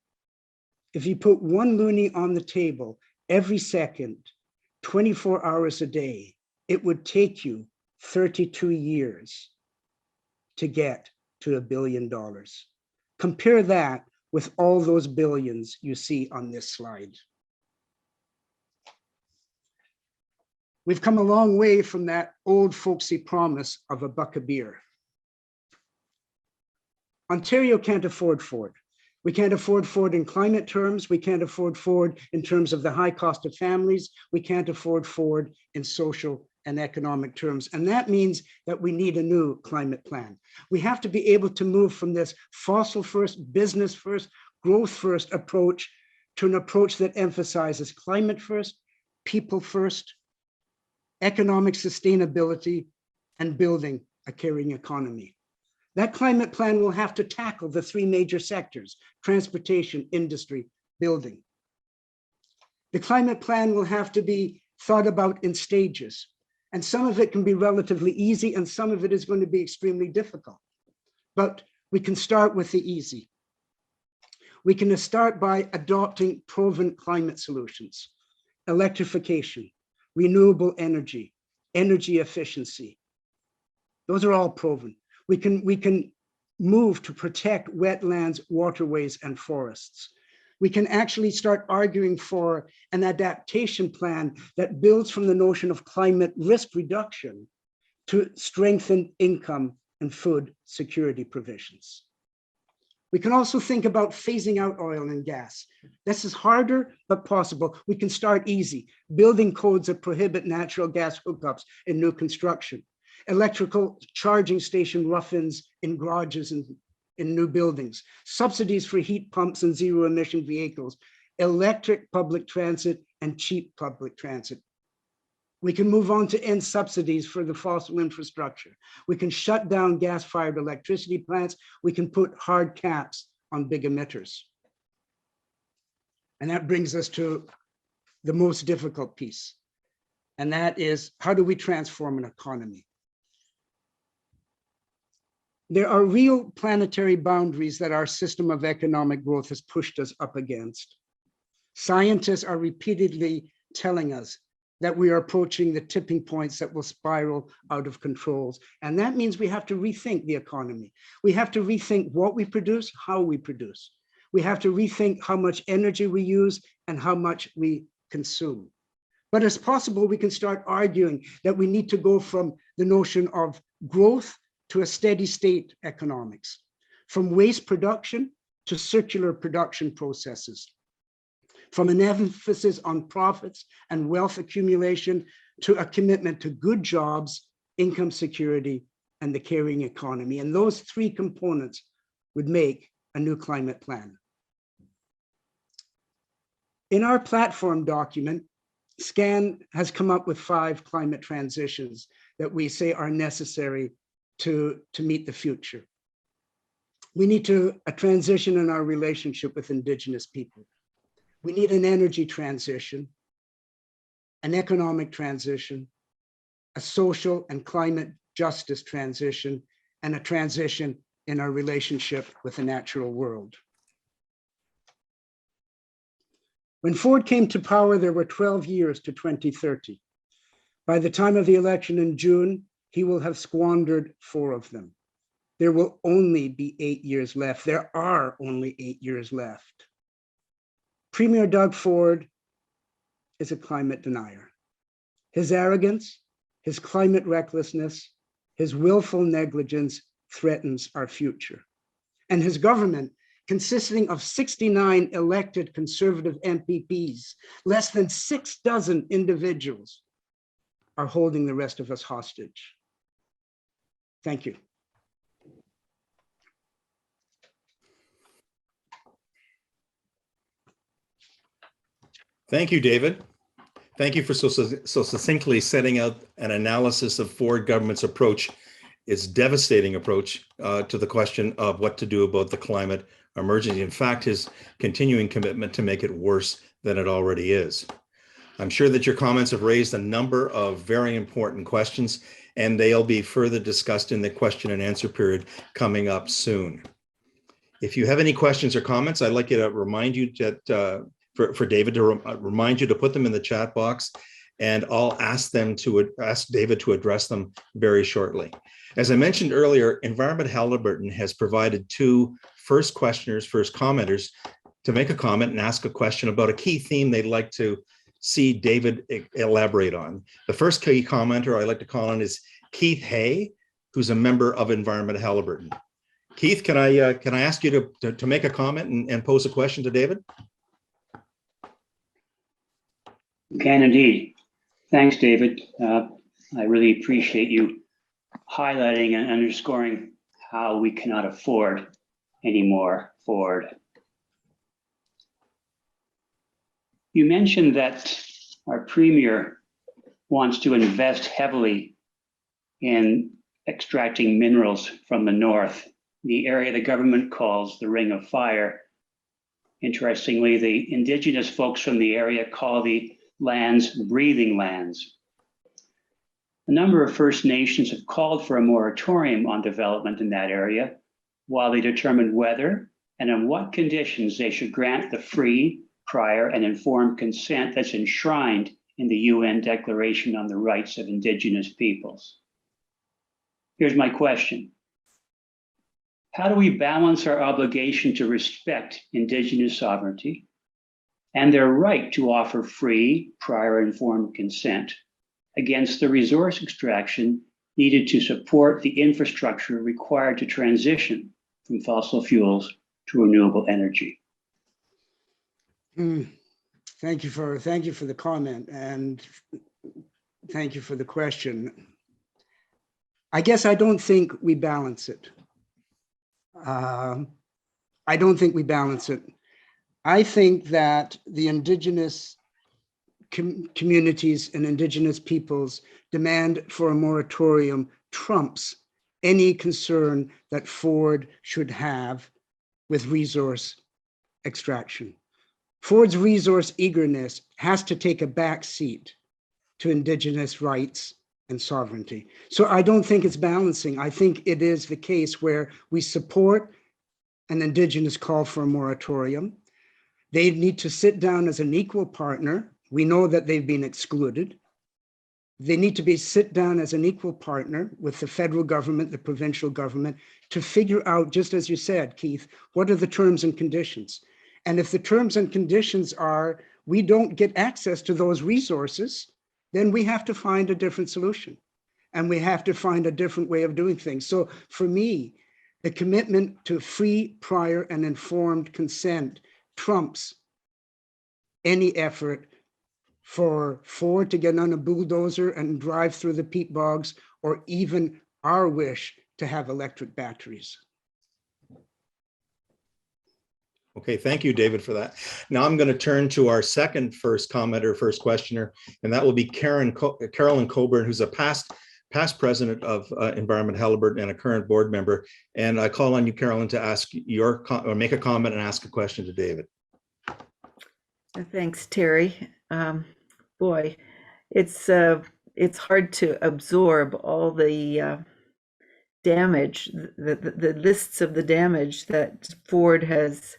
if you put 1 loonie on the table every second, 24 hours a day, it would take you 32 years to get to $1 billion. Compare that with all those billions you see on this slide. We've come a long way from that old folksy promise of a buck a beer. Ontario can't afford Ford. We can't afford Ford in climate terms. We can't afford Ford in terms of the high cost of families. We can't afford Ford in social and economic terms. And that means that we need a new climate plan. We have to be able to move from this fossil first, business first, growth first approach to an approach that emphasizes climate first, people first, economic sustainability, and building a caring economy. That climate plan will have to tackle the three major sectors: transportation, industry, building. The climate plan will have to be thought about in stages, and some of it can be relatively easy and some of it is going to be extremely difficult. But we can start with the easy. We can start by adopting proven climate solutions: electrification, renewable energy, energy efficiency. Those are all proven. We can move to protect wetlands, waterways, and forests. We can actually start arguing for an adaptation plan that builds from the notion of climate risk reduction to strengthen income and food security provisions. We can also think about phasing out oil and gas. This is harder, but possible. We can start easy, building codes that prohibit natural gas hookups in new construction, electrical charging station rough-ins in garages and in new buildings, subsidies for heat pumps and zero-emission vehicles, electric public transit, and cheap public transit. We can move on to end subsidies for the fossil infrastructure. We can shut down gas-fired electricity plants. We can put hard caps on big emitters. And that brings us to the most difficult piece. And that is, how do we transform an economy? There are real planetary boundaries that our system of economic growth has pushed us up against. Scientists are repeatedly telling us that we are approaching the tipping points that will spiral out of controls. And that means we have to rethink the economy. We have to rethink what we produce, how we produce. We have to rethink how much energy we use and how much we consume. But it's possible we can start arguing that we need to go from the notion of growth to a steady state economics, from waste production to circular production processes, from an emphasis on profits and wealth accumulation to a commitment to good jobs, income security, and the caring economy. And those three components would make a new climate plan. In our platform document, SCAN has come up with 5 climate transitions that we say are necessary to meet the future. We need a transition in our relationship with Indigenous people. We need an energy transition, an economic transition, a social and climate justice transition, and a transition in our relationship with the natural world. When Ford came to power, there were 12 years to 2030. By the time of the election in June, he will have squandered 4 of them. There will only be 8 years left. There are only 8 years left. Premier Doug Ford is a climate denier. His arrogance, his climate recklessness, his willful negligence threatens our future. And his government, consisting of 69 elected conservative MPPs, less than 6 dozen individuals, are holding the rest of us hostage. Thank you. Thank you, David. Thank you for so succinctly setting out an analysis of Ford government's approach, its devastating approach to the question of what to do about the climate emergency. In fact, his continuing commitment to make it worse than it already is. I'm sure that your comments have raised a number of very important questions, and they'll be further discussed in the question and answer period coming up soon. If you have any questions or comments, I'd like you to remind you that for David to remind you to put them in the chat box, and I'll ask David to address them very shortly. As I mentioned earlier, Environment Halliburton has provided 2 first questioners, first commenters, to make a comment and ask a question about a key theme they'd like to see David elaborate on. The first key commenter I like to call on is Keith Hay, who's a member of Environment Halliburton. Keith, can I ask you to make a comment and pose a question to David? You can indeed. Thanks, David. I really appreciate you highlighting and underscoring how we cannot afford any more Ford. You mentioned that our premier wants to invest heavily in extracting minerals from the north, the area the government calls the Ring of Fire. Interestingly, the Indigenous folks from the area call the lands breathing lands. A number of First Nations have called for a moratorium on development in that area while they determine whether and on what conditions they should grant the free, prior, and informed consent that's enshrined in the UN Declaration on the Rights of Indigenous Peoples. Here's my question. How do we balance our obligation to respect Indigenous sovereignty and their right to offer free, prior, informed consent against the resource extraction needed to support the infrastructure required to transition from fossil fuels to renewable energy? Thank you for the comment, and thank you for the question. I guess I don't think we balance it. I don't think we balance it. I think that the Indigenous communities and Indigenous peoples' demand for a moratorium trumps any concern that Ford should have with resource extraction. Ford's resource eagerness has to take a back seat to Indigenous rights and sovereignty. So I don't think it's balancing. I think it is the case where we support an Indigenous call for a moratorium. They need to sit down as an equal partner. We know that they've been excluded. They need to sit down as an equal partner with the federal government, the provincial government, to figure out, just as you said, Keith, what are the terms and conditions? And if the terms and conditions are, we don't get access to those resources, then we have to find a different solution. And we have to find a different way of doing things. So for me, the commitment to free, prior, and informed consent trumps any effort for Ford to get on a bulldozer and drive through the peat bogs, or even our wish to have electric batteries. Okay, thank you, David, for that. Now I'm going to turn to our second first commenter, first questioner, and that will be Carolyn Coburn, who's a past president of Environment Halliburton and a current board member. And I call on you, Carolyn, to ask or make a comment and ask a question to David. Thanks, Terry. Boy, it's hard to absorb all the damage, the lists of the damage that Ford has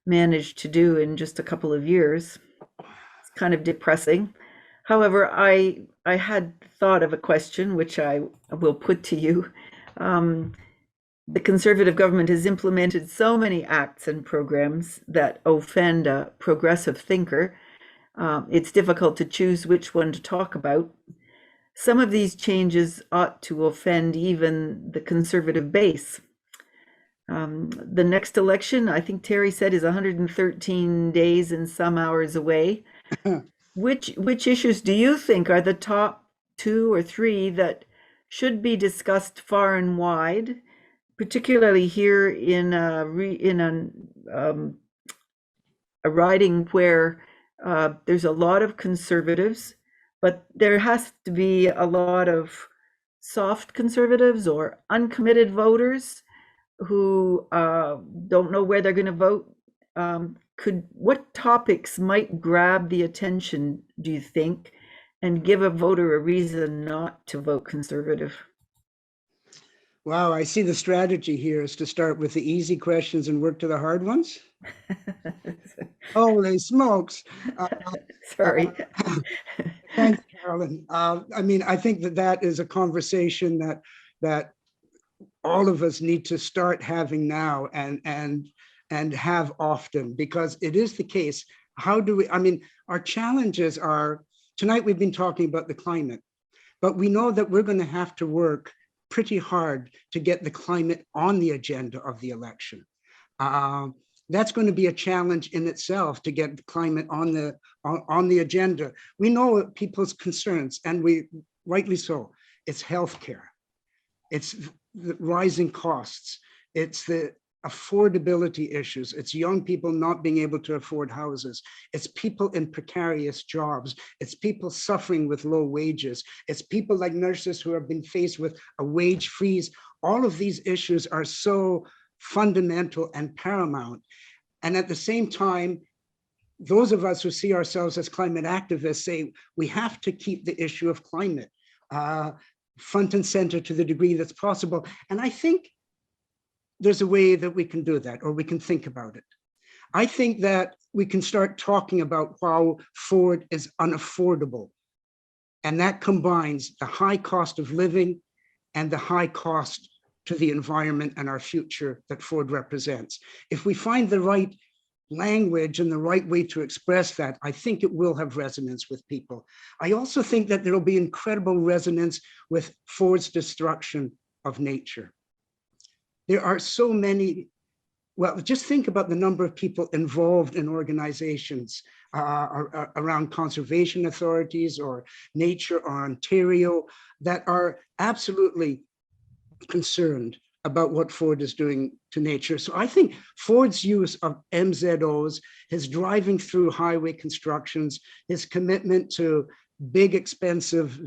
managed to do in just a couple of years. It's kind of depressing. However, I had thought of a question which I will put to you. The Conservative government has implemented so many acts and programs that offend a progressive thinker. It's difficult to choose which one to talk about. Some of these changes ought to offend even the Conservative base. The next election, I think Terry said, is 113 days and some hours away. Which issues do you think are the top 2 or 3 that should be discussed far and wide, particularly here in a riding where there's a lot of conservatives, but there has to be a lot of soft conservatives or uncommitted voters who don't know where they're going to vote? What topics might grab the attention, do you think, and give a voter a reason not to vote Conservative? Wow, I see the strategy here is to start with the easy questions and work to the hard ones. Holy smokes. Sorry. Thanks, Carolyn. I mean, I think that is a conversation that all of us need to start having now and have often, because it is the case. How do we, I mean, our challenges are, tonight we've been talking about the climate, but we know that we're going to have to work pretty hard to get the climate on the agenda of the election. That's going to be a challenge in itself, to get the climate on the agenda. We know people's concerns, and rightly so. It's healthcare. It's the rising costs. It's the affordability issues. It's young people not being able to afford houses. It's people in precarious jobs. It's people suffering with low wages. It's people like nurses who have been faced with a wage freeze. All of these issues are so fundamental and paramount. And at the same time, those of us who see ourselves as climate activists say we have to keep the issue of climate front and center to the degree that's possible. And I think there's a way that we can do that, or we can think about it. I think that we can start talking about how Ford is unaffordable. And that combines the high cost of living and the high cost to the environment and our future that Ford represents. If we find the right language and the right way to express that, I think it will have resonance with people. I also think that there will be incredible resonance with Ford's destruction of nature. There are so many, well, just think about the number of people involved in organizations around conservation authorities or Nature or Ontario that are absolutely concerned about what Ford is doing to nature. So I think Ford's use of MZOs, his driving through highway constructions, his commitment to big, expensive,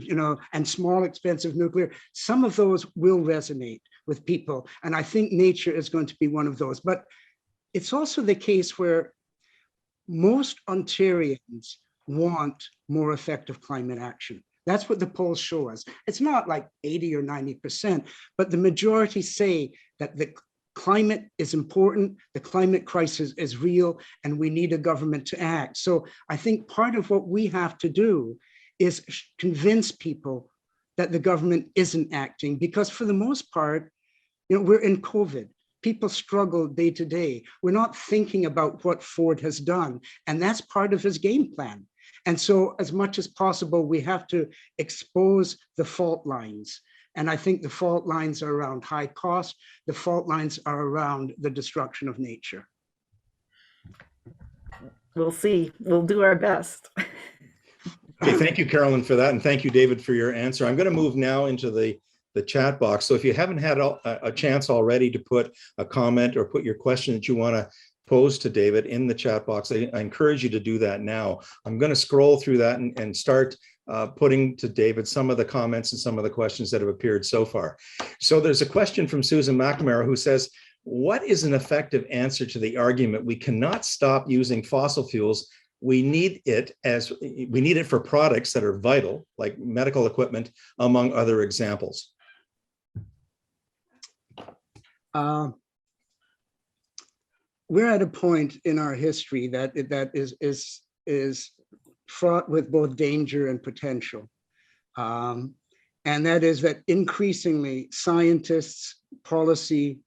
and small, expensive nuclear, some of those will resonate with people. And I think nature is going to be one of those. But it's also the case where most Ontarians want more effective climate action. That's what the polls show us. It's not like 80 or 90%, but the majority say that the climate is important, the climate crisis is real, and we need a government to act. So I think part of what we have to do is convince people that the government isn't acting, because for the most part, we're in COVID. People struggle day to day. We're not thinking about what Ford has done, and that's part of his game plan. And so as much as possible, we have to expose the fault lines. And I think the fault lines are around high cost. The fault lines are around the destruction of nature. We'll see. We'll do our best. Okay, thank you, Carolyn, for that. And thank you, David, for your answer. I'm going to move now into the chat box. So if you haven't had a chance already to put a comment or put your question that you want to pose to David in the chat box, I encourage you to do that now. I'm going to scroll through that and start putting to David some of the comments and some of the questions that have appeared so far. So there's a question from Susan McNamara who says, what is an effective answer to the argument we cannot stop using fossil fuels? We need it for products that are vital, like medical equipment, among other examples. We're at a point in our history that is fraught with both danger and potential. And that is that increasingly scientists, policy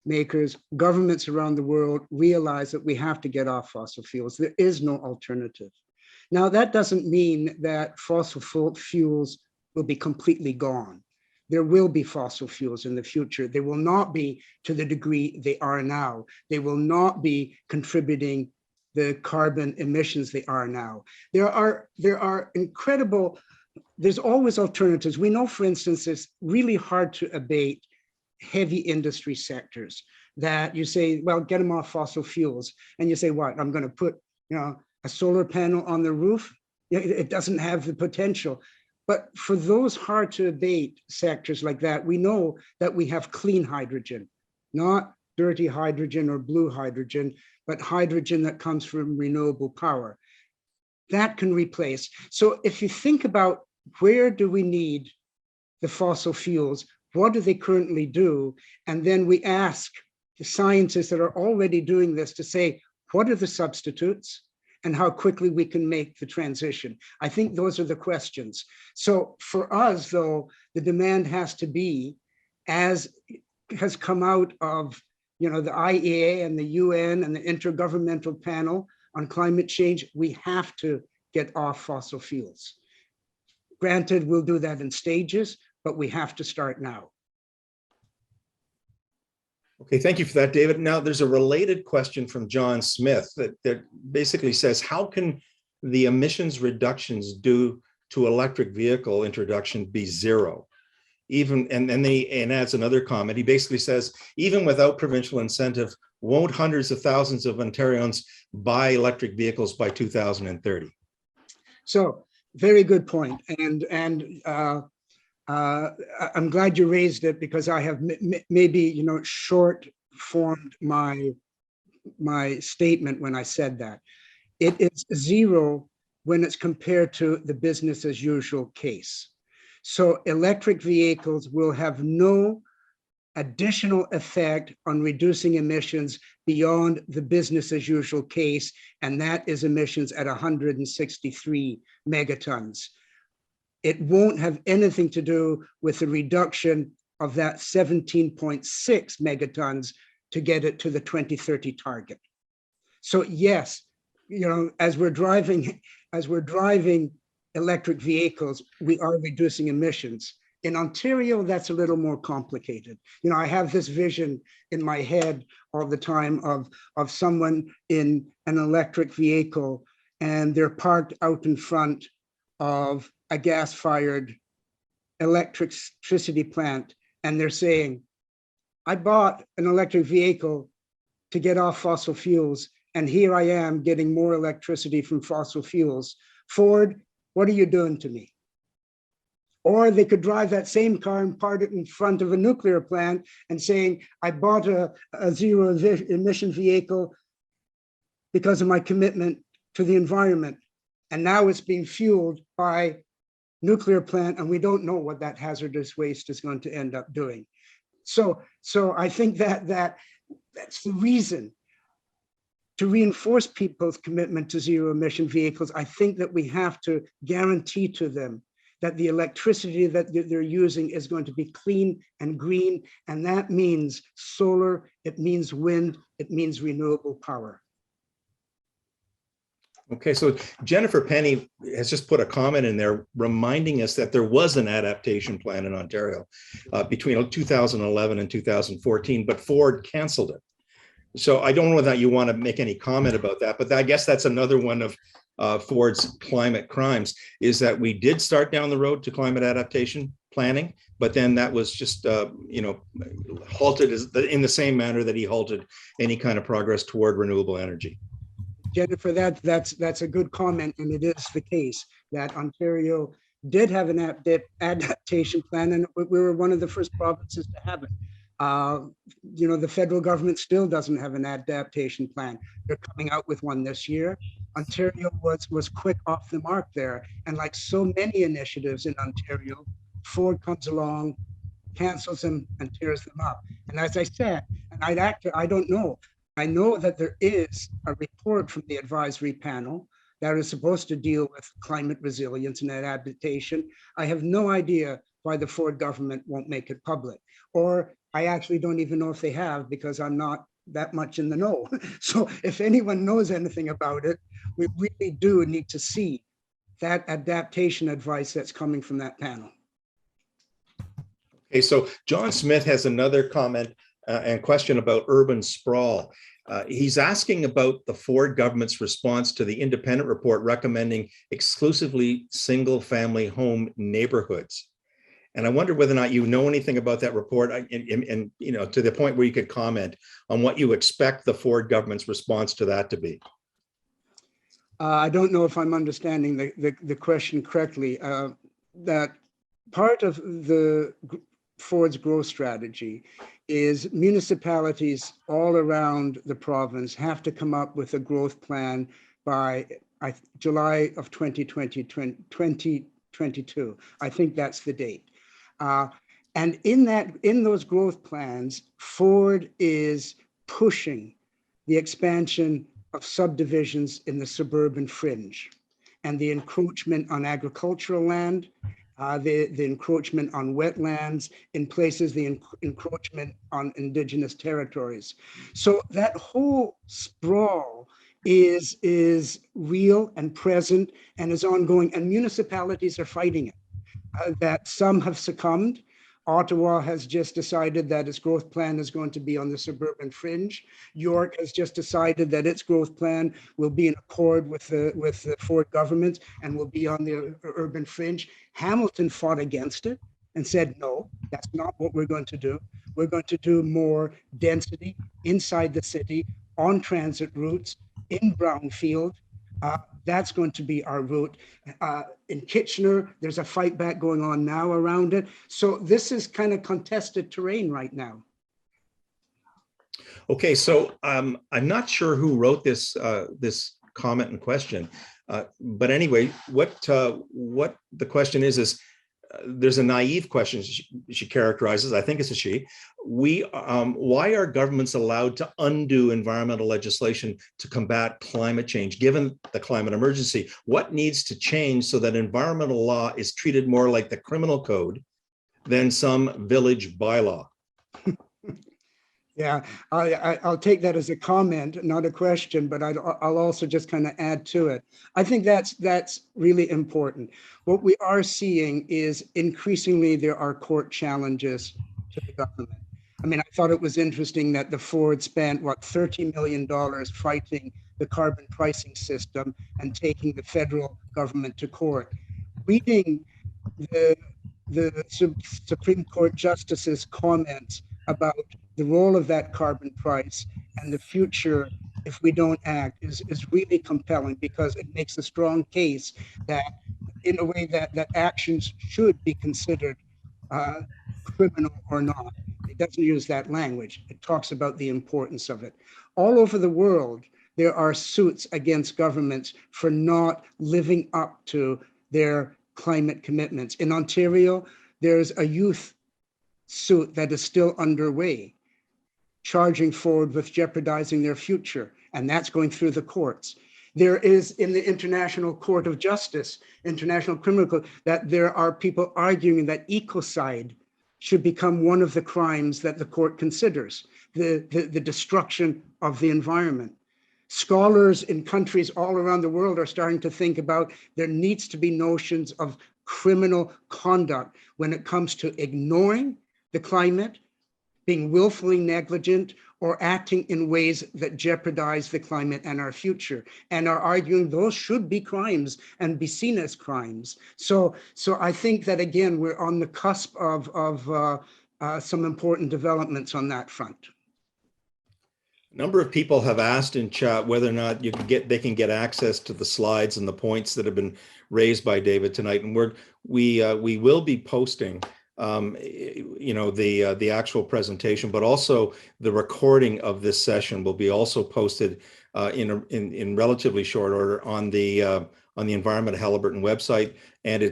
makers, governments around the world realize that we have to get off fossil fuels. There is no alternative. Now, that doesn't mean that fossil fuels will be completely gone. There will be fossil fuels in the future. They will not be to the degree they are now. They will not be contributing the carbon emissions they are now. There are incredible, there's always alternatives. We know, for instance, it's really hard to abate heavy industry sectors that you say, well, get them off fossil fuels. And you say, what, I'm going to put a solar panel on the roof? It doesn't have the potential. But for those hard to abate sectors like that, we know that we have clean hydrogen, not dirty hydrogen or blue hydrogen, but hydrogen that comes from renewable power. That can replace. So if you think about where do we need the fossil fuels, what do they currently do? And then we ask the scientists that are already doing this to say, what are the substitutes? And how quickly we can make the transition. I think those are the questions. So for us, though, the demand has to be, as has come out of the IEA and the UN and the Intergovernmental Panel on Climate Change, we have to get off fossil fuels. Granted, we'll do that in stages, but we have to start now. Okay, thank you for that, David. Now, there's a related question from John Smith that basically says, how can the emissions reductions due to electric vehicle introduction be zero? even, and then and adds another comment. He basically says, even without provincial incentive, won't hundreds of thousands of Ontarians buy electric vehicles by 2030? So very good point. And I'm glad you raised it, because I have maybe, short formed my statement when I said that. It is zero when it's compared to the business as usual case. So electric vehicles will have no additional effect on reducing emissions beyond the business as usual case, and that is emissions at 163 megatons. It won't have anything to do with the reduction of that 17.6 megatons to get it to the 2030 target. So yes, as we're driving electric vehicles, we are reducing emissions. In Ontario, that's a little more complicated. I have this vision in my head all the time of someone in an electric vehicle, and they're parked out in front of a gas-fired electricity plant, and they're saying, I bought an electric vehicle to get off fossil fuels, and here I am getting more electricity from fossil fuels. Ford, what are you doing to me? Or they could drive that same car and park it in front of a nuclear plant and saying, I bought a zero emission vehicle because of my commitment to the environment. And now it's being fueled by nuclear plant, and we don't know what that hazardous waste is going to end up doing. So I think that's the reason to reinforce people's commitment to zero emission vehicles. I think that we have to guarantee to them that the electricity that they're using is going to be clean and green, and that means solar, it means wind, it means renewable power. Okay, so Jennifer Penny has just put a comment in there reminding us that there was an adaptation plan in Ontario between 2011 and 2014, but Ford canceled it. So I don't know whether you want to make any comment about that, but I guess that's another one of Ford's climate crimes, is that we did start down the road to climate adaptation planning, but then that was just halted in the same manner that he halted any kind of progress toward renewable energy. Jennifer, that's a good comment, and it is the case that Ontario did have an adaptation plan, and we were one of the first provinces to have it. The federal government still doesn't have an adaptation plan. They're coming out with one this year. Ontario was quick off the mark there, and like so many initiatives in Ontario, Ford comes along, cancels them, and tears them up. And as I said, and I don't know. I know that there is a report from the advisory panel that is supposed to deal with climate resilience and adaptation. I have no idea why the Ford government won't make it public, or I actually don't even know if they have, because I'm not that much in the know. So if anyone knows anything about it, we really do need to see that adaptation advice that's coming from that panel. Okay, so John Smith has another comment and question about urban sprawl. He's asking about the Ford government's response to the independent report recommending exclusively single-family home neighborhoods. And I wonder whether or not you know anything about that report, and to the point where you could comment on what you expect the Ford government's response to that to be. I don't know if I'm understanding the question correctly. That part of the Ford's growth strategy is municipalities all around the province have to come up with a growth plan by July of 2022. I think that's the date. And in those growth plans, Ford is pushing the expansion of subdivisions in the suburban fringe and the encroachment on agricultural land, the encroachment on wetlands, in places the encroachment on Indigenous territories. So that whole sprawl is real and present and is ongoing, and municipalities are fighting it. That some have succumbed. Ottawa has just decided that its growth plan is going to be on the suburban fringe. York has just decided that its growth plan will be in accord with the Ford government and will be on the urban fringe. Hamilton fought against it and said, no, That's not what we're going to do. We're going to do more density inside the city, on transit routes, in brownfield. That's going to be our route. In Kitchener, there's a fight back going on now around it. So this is kind of contested terrain right now. Okay, so I'm not sure who wrote this this comment and question, but anyway, what the question is there's a naive question she characterizes. I think it's a she. Why are governments allowed to undo environmental legislation to combat climate change, given the climate emergency? What needs to change so that environmental law is treated more like the criminal code than some village bylaw? Yeah, I'll take that as a comment, not a question, but I'll also just kind of add to it. I think that's really important. What we are seeing is increasingly there are court challenges to the government. I mean, I thought it was interesting that the Ford spent, what, $30 million fighting the carbon pricing system and taking the federal government to court. Reading the Supreme Court justice's comments about the role of that carbon price and the future if we don't act is really compelling, because it makes a strong case that in a way that actions should be considered criminal or not. It doesn't use that language. It talks about the importance of it. All over the world, there are suits against governments for not living up to their climate commitments. In Ontario, there's a youth suit that is still underway, charging Ford with jeopardizing their future, and that's going through the courts. There is in the International Court of Justice, International Criminal Court, that there are people arguing that ecocide should become one of the crimes that the court considers, the destruction of the environment. Scholars in countries all around the world are starting to think about there needs to be notions of criminal conduct when it comes to ignoring the climate, being willfully negligent, or acting in ways that jeopardize the climate and our future, and are arguing those should be crimes and be seen as crimes. So I think that, again, we're on the cusp of some important developments on that front. A number of people have asked in chat whether or not they can get access to the slides and the points that have been raised by David tonight, and we will be posting the actual presentation, but also the recording of this session will be also posted in relatively short order on the Environment Haliburton website and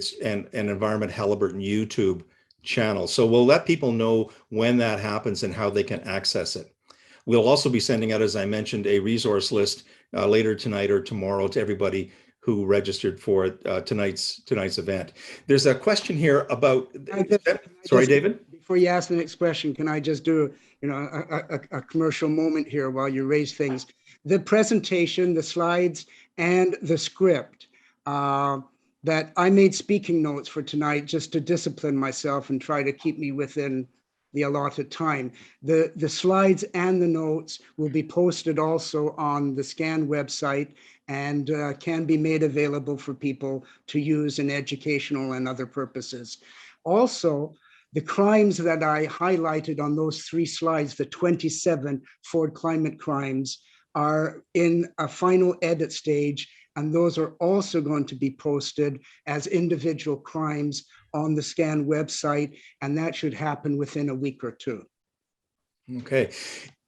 Environment Haliburton YouTube channel. So we'll let people know when that happens and how they can access it. We'll also be sending out, as I mentioned, a resource list later tonight or tomorrow to everybody who registered for tonight's event. There's a question here about. Sorry, David. Before you ask the next question, can I just do a commercial moment here while you raise things? The presentation, the slides, and the script that I made speaking notes for tonight just to discipline myself and try to keep me within the allotted time. The slides and the notes will be posted also on the SCAN website and can be made available for people to use in educational and other purposes. Also, the crimes that I highlighted on those 3 slides, the 27 Ford climate crimes, are in a final edit stage, and those are also going to be posted as individual crimes on the SCAN website, and that should happen within a week or 2. Okay.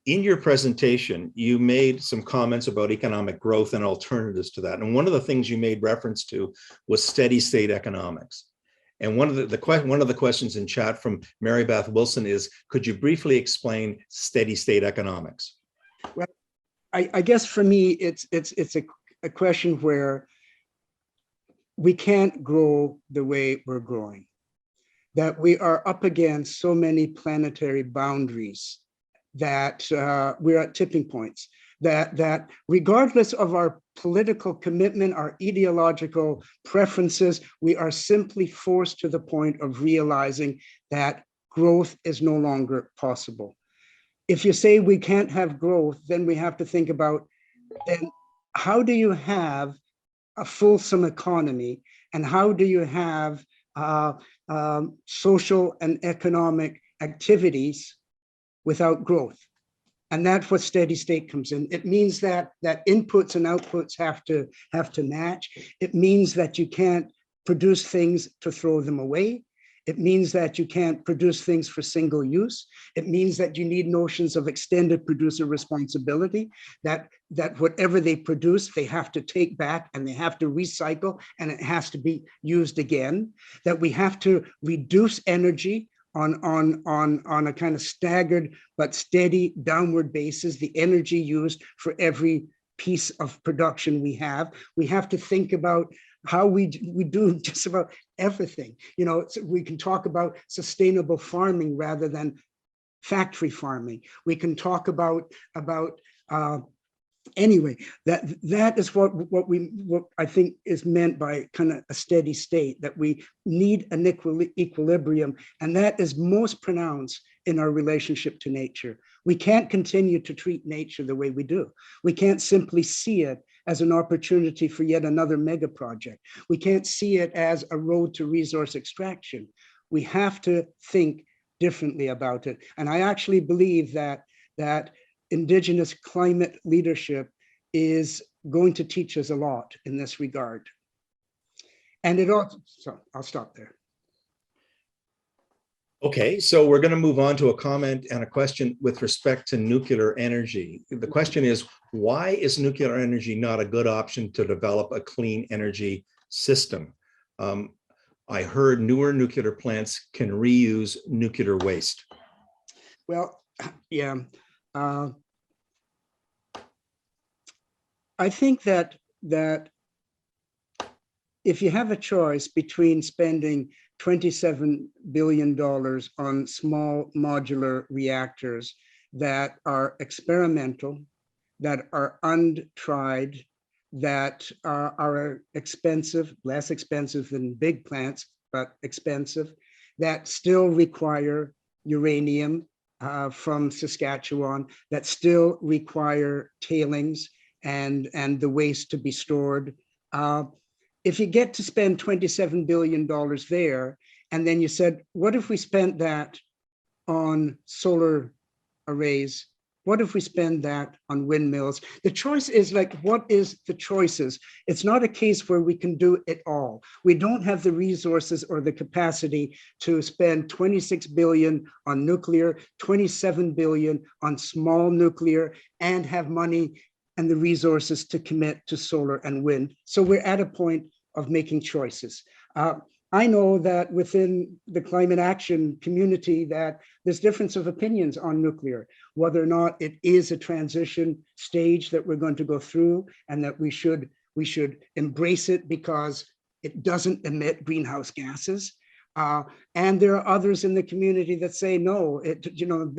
In your presentation, you made some comments about economic growth and alternatives to that. And one of the things you made reference to was steady state economics. And one of the questions in chat from Mary Beth Wilson is, could you briefly explain steady state economics? Well, I guess for me, it's a question where we can't grow the way we're growing, that we are up against so many planetary boundaries that we're at tipping points, that regardless of our political commitment, our ideological preferences, we are simply forced to the point of realizing that growth is no longer possible. If you say we can't have growth, then we have to think about, then how do you have a fulsome economy, and how do you have social and economic activities without growth. And that's what steady state comes in. It means that inputs and outputs have to match. It means that you can't produce things to throw them away. It means that you can't produce things for single use. It means that you need notions of extended producer responsibility, that whatever they produce, they have to take back and they have to recycle and it has to be used again, that we have to reduce energy on a kind of staggered but steady downward basis, the energy used for every piece of production we have. We have to think about how we do just about everything. You know, we can talk about sustainable farming rather than factory farming. We can talk about anyway, that is what I think is meant by kind of a steady state, that we need an equilibrium, and that is most pronounced in our relationship to nature. We can't continue to treat nature the way we do. We can't simply see it as an opportunity for yet another mega project. We can't see it as a road to resource extraction. We have to think differently about it. And I actually believe that Indigenous climate leadership is going to teach us a lot in this regard. And it also, so I'll stop there. Okay, so we're going to move on to a comment and a question with respect to nuclear energy. The question is, why is nuclear energy not a good option to develop a clean energy system? I heard newer nuclear plants can reuse nuclear waste. Well, yeah. I think that if you have a choice between spending $27 billion on small modular reactors that are experimental, that are untried, that are expensive, less expensive than big plants, but expensive, that still require uranium from Saskatchewan, that still require tailings and the waste to be stored. If you get to spend $27 billion there, and then you said, what if we spent that on solar arrays? What if we spend that on windmills? The choice is like, what is the choices? It's not a case where we can do it all. We don't have the resources or the capacity to spend 26 billion on nuclear, 27 billion on small nuclear, and have money and the resources to commit to solar and wind. So we're at a point of making choices. I know that within the climate action community that there's difference of opinions on nuclear, whether or not it is a transition stage that we're going to go through and that we should embrace it because it doesn't emit greenhouse gases. And there are others in the community that say no,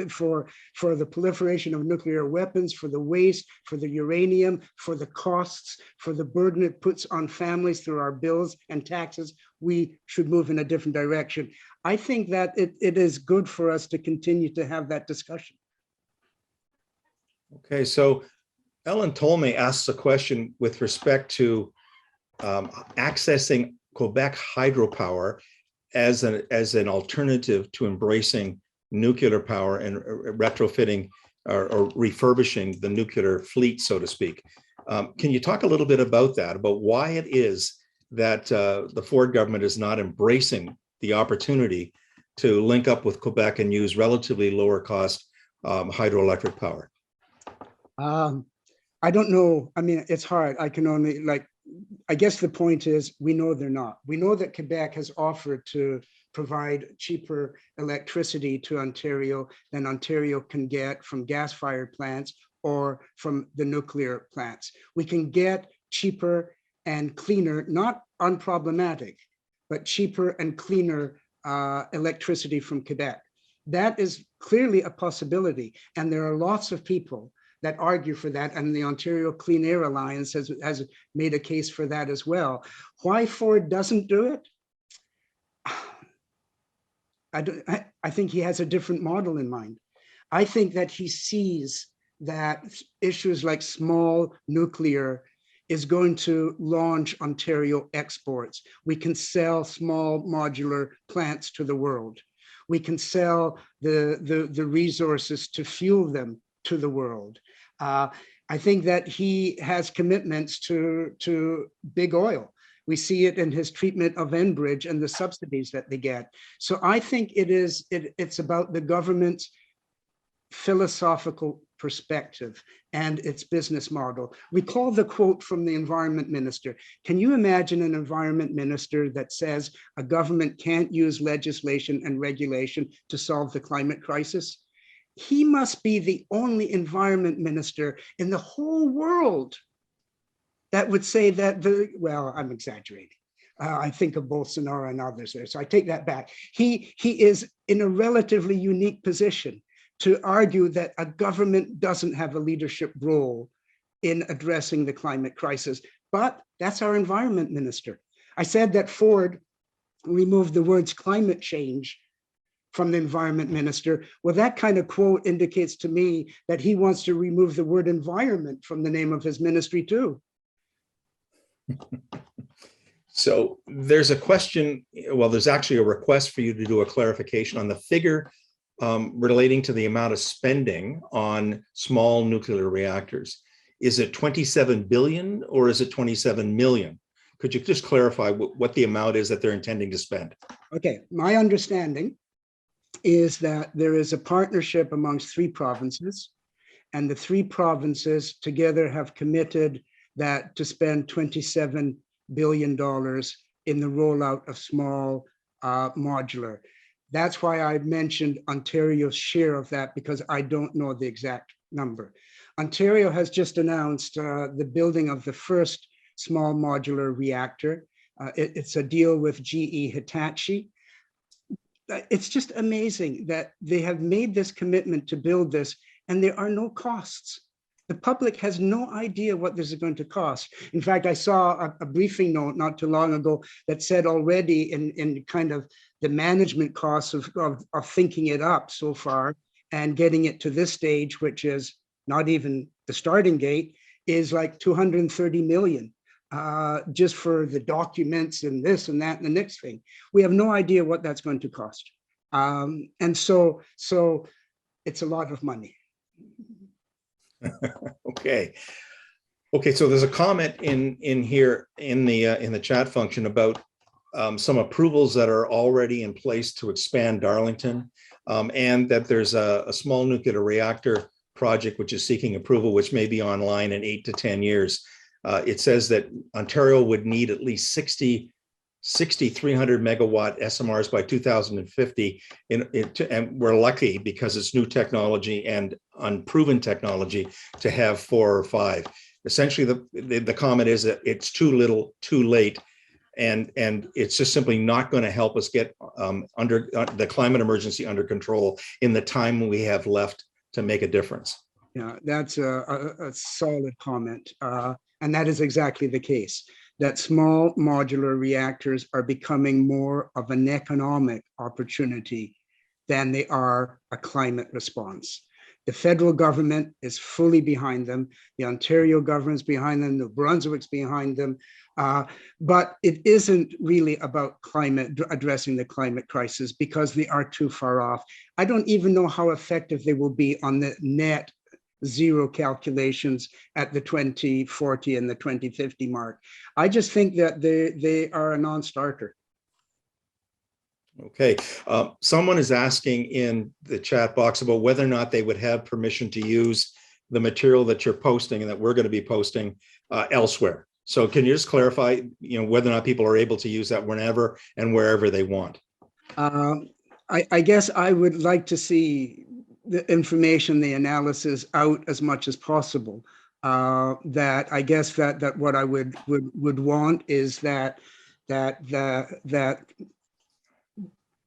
for the proliferation of nuclear weapons, for the waste, for the uranium, for the costs, for the burden it puts on families through our bills and taxes, we should move in a different direction. I think that it is good for us to continue to have that discussion. Okay, so Ellen Tolmay asks a question with respect to accessing Quebec hydropower as an alternative to embracing nuclear power and retrofitting or refurbishing the nuclear fleet, so to speak. Can you talk a little bit about that, about why it is that the Ford government is not embracing the opportunity to link up with Quebec and use relatively lower cost hydroelectric power? I don't know. I mean, it's hard. I can only I guess the point is we know they're not. We know that Quebec has offered to provide cheaper electricity to Ontario than Ontario can get from gas-fired plants or from the nuclear plants. We can get cheaper and cleaner, not unproblematic, but cheaper and cleaner electricity from Quebec. That is clearly a possibility. And there are lots of people that argue for that, and the Ontario Clean Air Alliance has made a case for that as well. Why Ford doesn't do it? I think he has a different model in mind. I think that he sees that issues like small nuclear is going to launch Ontario exports. We can sell small modular plants to the world. We can sell the resources to fuel them to the world. I think that he has commitments to big oil. We see it in his treatment of Enbridge and the subsidies that they get. So I think it's about the government's philosophical perspective and its business model. Recall the quote from the environment minister. Can you imagine an environment minister that says a government can't use legislation and regulation to solve the climate crisis? He must be the only environment minister in the whole world that would say that well, I'm exaggerating. I think of Bolsonaro and others there, so I take that back. He is in a relatively unique position to argue that a government doesn't have a leadership role in addressing the climate crisis, but that's our environment minister. I said that Ford removed the words climate change from the environment minister. Well, that kind of quote indicates to me that he wants to remove the word environment from the name of his ministry too. So there's a question, well, there's actually a request for you to do a clarification on the figure relating to the amount of spending on small nuclear reactors. Is it 27 billion or is it 27 million? Could you just clarify what the amount is that they're intending to spend? Okay, my understanding is that there is a partnership amongst 3 provinces, and the 3 provinces together have committed that to spend $27 billion in the rollout of small modular. That's why I mentioned Ontario's share of that, because I don't know the exact number. Ontario has just announced the building of the first small modular reactor. It's a deal with GE Hitachi. It's just amazing that they have made this commitment to build this and there are no costs. The public has no idea what this is going to cost. In fact, I saw a briefing note not too long ago that said already in kind of the management costs of thinking it up so far and getting it to this stage, which is not even the starting gate, is like 230 million just for the documents and this and that and the next thing. We have no idea what that's going to cost. And so it's a lot of money. Okay. So there's a comment in here in the chat function about some approvals that are already in place to expand Darlington, and that there's a small nuclear reactor project which is seeking approval, which may be online in 8 to 10 years. It says that Ontario would need at least 300 megawatt SMRs by 2050. And we're lucky because it's new technology and unproven technology to have 4 or 5. Essentially, the comment is that it's too little, too late. And it's just simply not going to help us get under the climate emergency under control in the time we have left to make a difference. Yeah, that's a solid comment. And that is exactly the case, that small modular reactors are becoming more of an economic opportunity than they are a climate response. The federal government is fully behind them. The Ontario government's behind them. New Brunswick's behind them. But it isn't really about addressing the climate crisis because they are too far off. I don't even know how effective they will be on the net zero calculations at the 2040 and the 2050 mark. I just think that they are a non-starter. Okay, someone is asking in the chat box about whether or not they would have permission to use the material that you're posting and that we're going to be posting elsewhere. So can you just clarify, whether or not people are able to use that whenever and wherever they want? I guess I would like to see the information, the analysis out as much as possible. That I guess that what I would want is that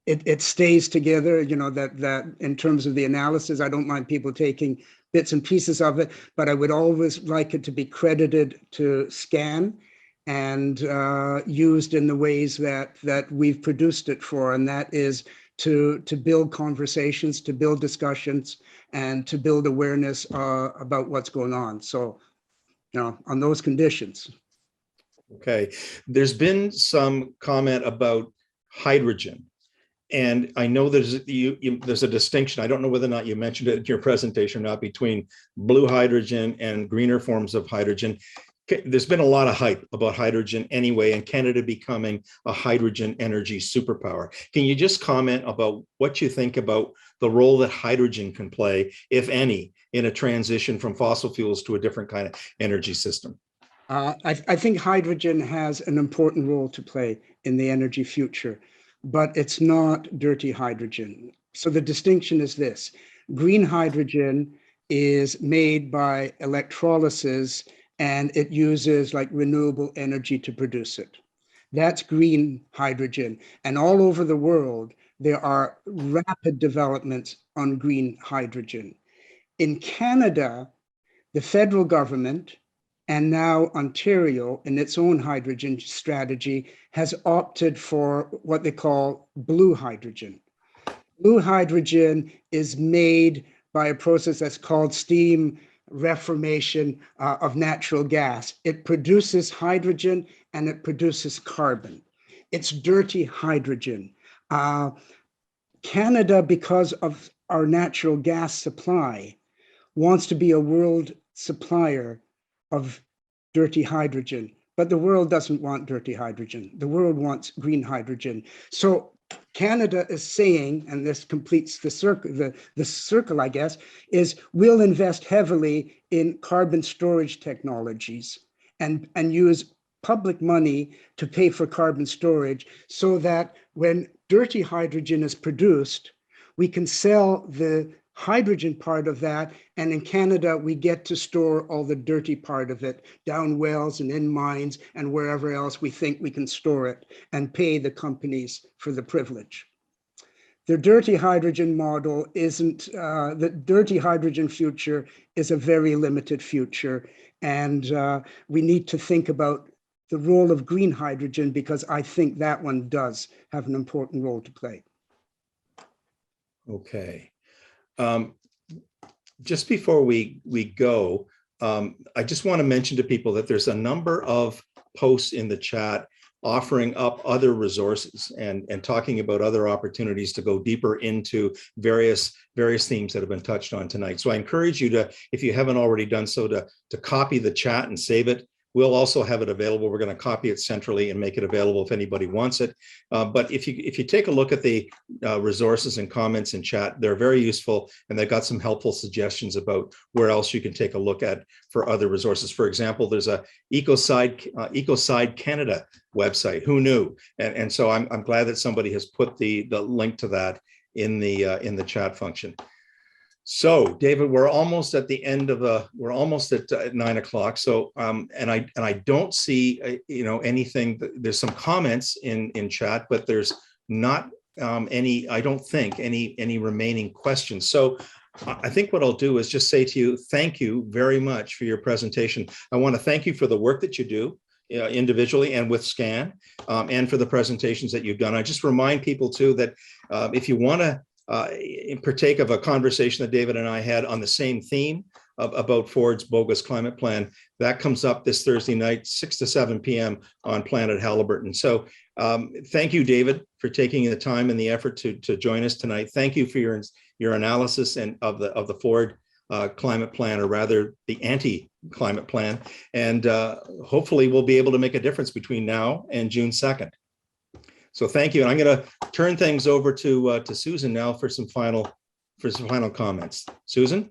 it stays together, that in terms of the analysis, I don't mind people taking bits and pieces of it, but I would always like it to be credited to SCAN and used in the ways that we've produced it for, and that is to build conversations, to build discussions, and to build awareness about what's going on. So on those conditions. Okay. There's been some comment about hydrogen. And I know there's a distinction. I don't know whether or not you mentioned it in your presentation or not, between blue hydrogen and greener forms of hydrogen. There's been a lot of hype about hydrogen anyway, and Canada becoming a hydrogen energy superpower. Can you just comment about what you think about the role that hydrogen can play, if any, in a transition from fossil fuels to a different kind of energy system? I think hydrogen has an important role to play in the energy future, but it's not dirty hydrogen. So the distinction is this: green hydrogen is made by electrolysis, and it uses like renewable energy to produce it. That's green hydrogen. And all over the world, there are rapid developments on green hydrogen. In Canada, the federal government, and now Ontario, in its own hydrogen strategy, has opted for what they call blue hydrogen. Blue hydrogen is made by a process that's called steam reformation of natural gas. It produces hydrogen and it produces carbon. It's dirty hydrogen. Canada, because of our natural gas supply, wants to be a world supplier of dirty hydrogen, but the world doesn't want dirty hydrogen. The world wants green hydrogen. So Canada is saying, and this completes the circle, I guess, is we'll invest heavily in carbon storage technologies and use public money to pay for carbon storage, so that when dirty hydrogen is produced, we can sell the hydrogen part of that, and in Canada we get to store all the dirty part of it down wells and in mines and wherever else we think we can store it, and pay the companies for the privilege. The dirty hydrogen model isn't, the dirty hydrogen future is a very limited future, and we need to think about the role of green hydrogen, because I think that one does have an important role to play. Okay. Just before we go, I just want to mention to people that there's a number of posts in the chat offering up other resources and talking about other opportunities to go deeper into various themes that have been touched on tonight. So I encourage you to, if you haven't already done so, to copy the chat and save it. We'll also have it available. We're going to copy it centrally and make it available if anybody wants it. But if you take a look at the resources and comments in chat, they're very useful, and they've got some helpful suggestions about where else you can take a look at for other resources. For example, there's a Ecocide Canada website. Who knew? And so I'm glad that somebody has put the link to that in the chat function. So, David, we're almost at the end of we're almost at 9 o'clock. So, and I don't see, anything. There's some comments in chat, but there's not any, I don't think, any remaining questions. So I think what I'll do is just say to you, thank you very much for your presentation. I want to thank you for the work that you do individually and with SCAN, and for the presentations that you've done. I just remind people too that if you want to partake of a conversation that David and I had on the same theme about Ford's bogus climate plan, that comes up this Thursday night, 6 to 7 p.m. on Planet Halliburton. So thank you, David, for taking the time and the effort to join us tonight. Thank you for your analysis and of the Ford climate plan, or rather the anti-climate plan. And hopefully we'll be able to make a difference between now and June 2nd. So thank you. And I'm going to turn things over to Susan now for some final comments. Susan?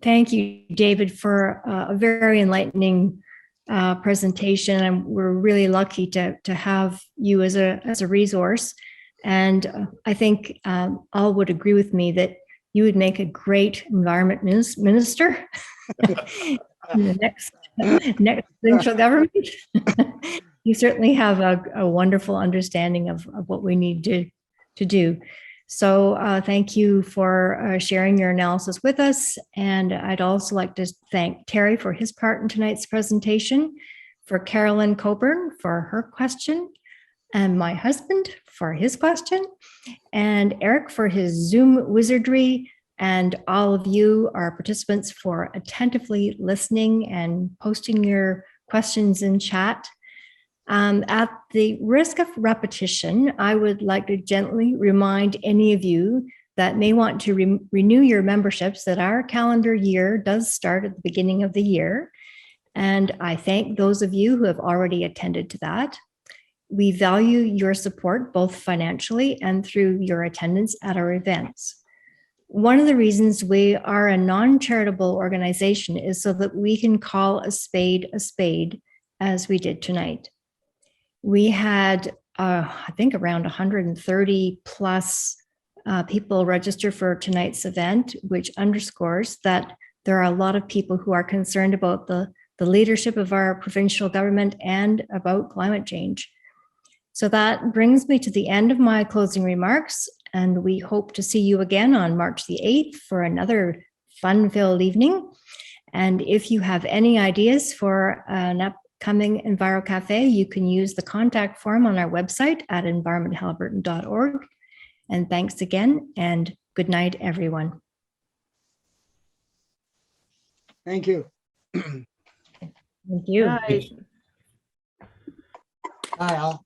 Thank you, David, for a very enlightening presentation. And we're really lucky to have you as a resource. And I think all would agree with me that you would make a great environment minister in the next provincial government. You certainly have a wonderful understanding of what we need to do. So thank you for sharing your analysis with us. And I'd also like to thank Terry for his part in tonight's presentation, for Carolyn Coburn for her question, and my husband for his question, and Eric for his Zoom wizardry and all of you, our participants, for attentively listening and posting your questions in chat. At the risk of repetition, I would like to gently remind any of you that may want to renew your memberships that our calendar year does start at the beginning of the year. And I thank those of you who have already attended to that. We value your support, both financially and through your attendance at our events. One of the reasons we are a non-charitable organization is so that we can call a spade, as we did tonight. We had, I think, around 130 plus people register for tonight's event, which underscores that there are a lot of people who are concerned about the leadership of our provincial government and about climate change. So that brings me to the end of my closing remarks, and we hope to see you again on March the 8th for another fun-filled evening. And if you have any ideas for an upcoming Enviro Cafe, you can use the contact form on our website at environmenthalberton.org. And thanks again, and good night, everyone. Thank you. Thank you. Bye. Bye, all.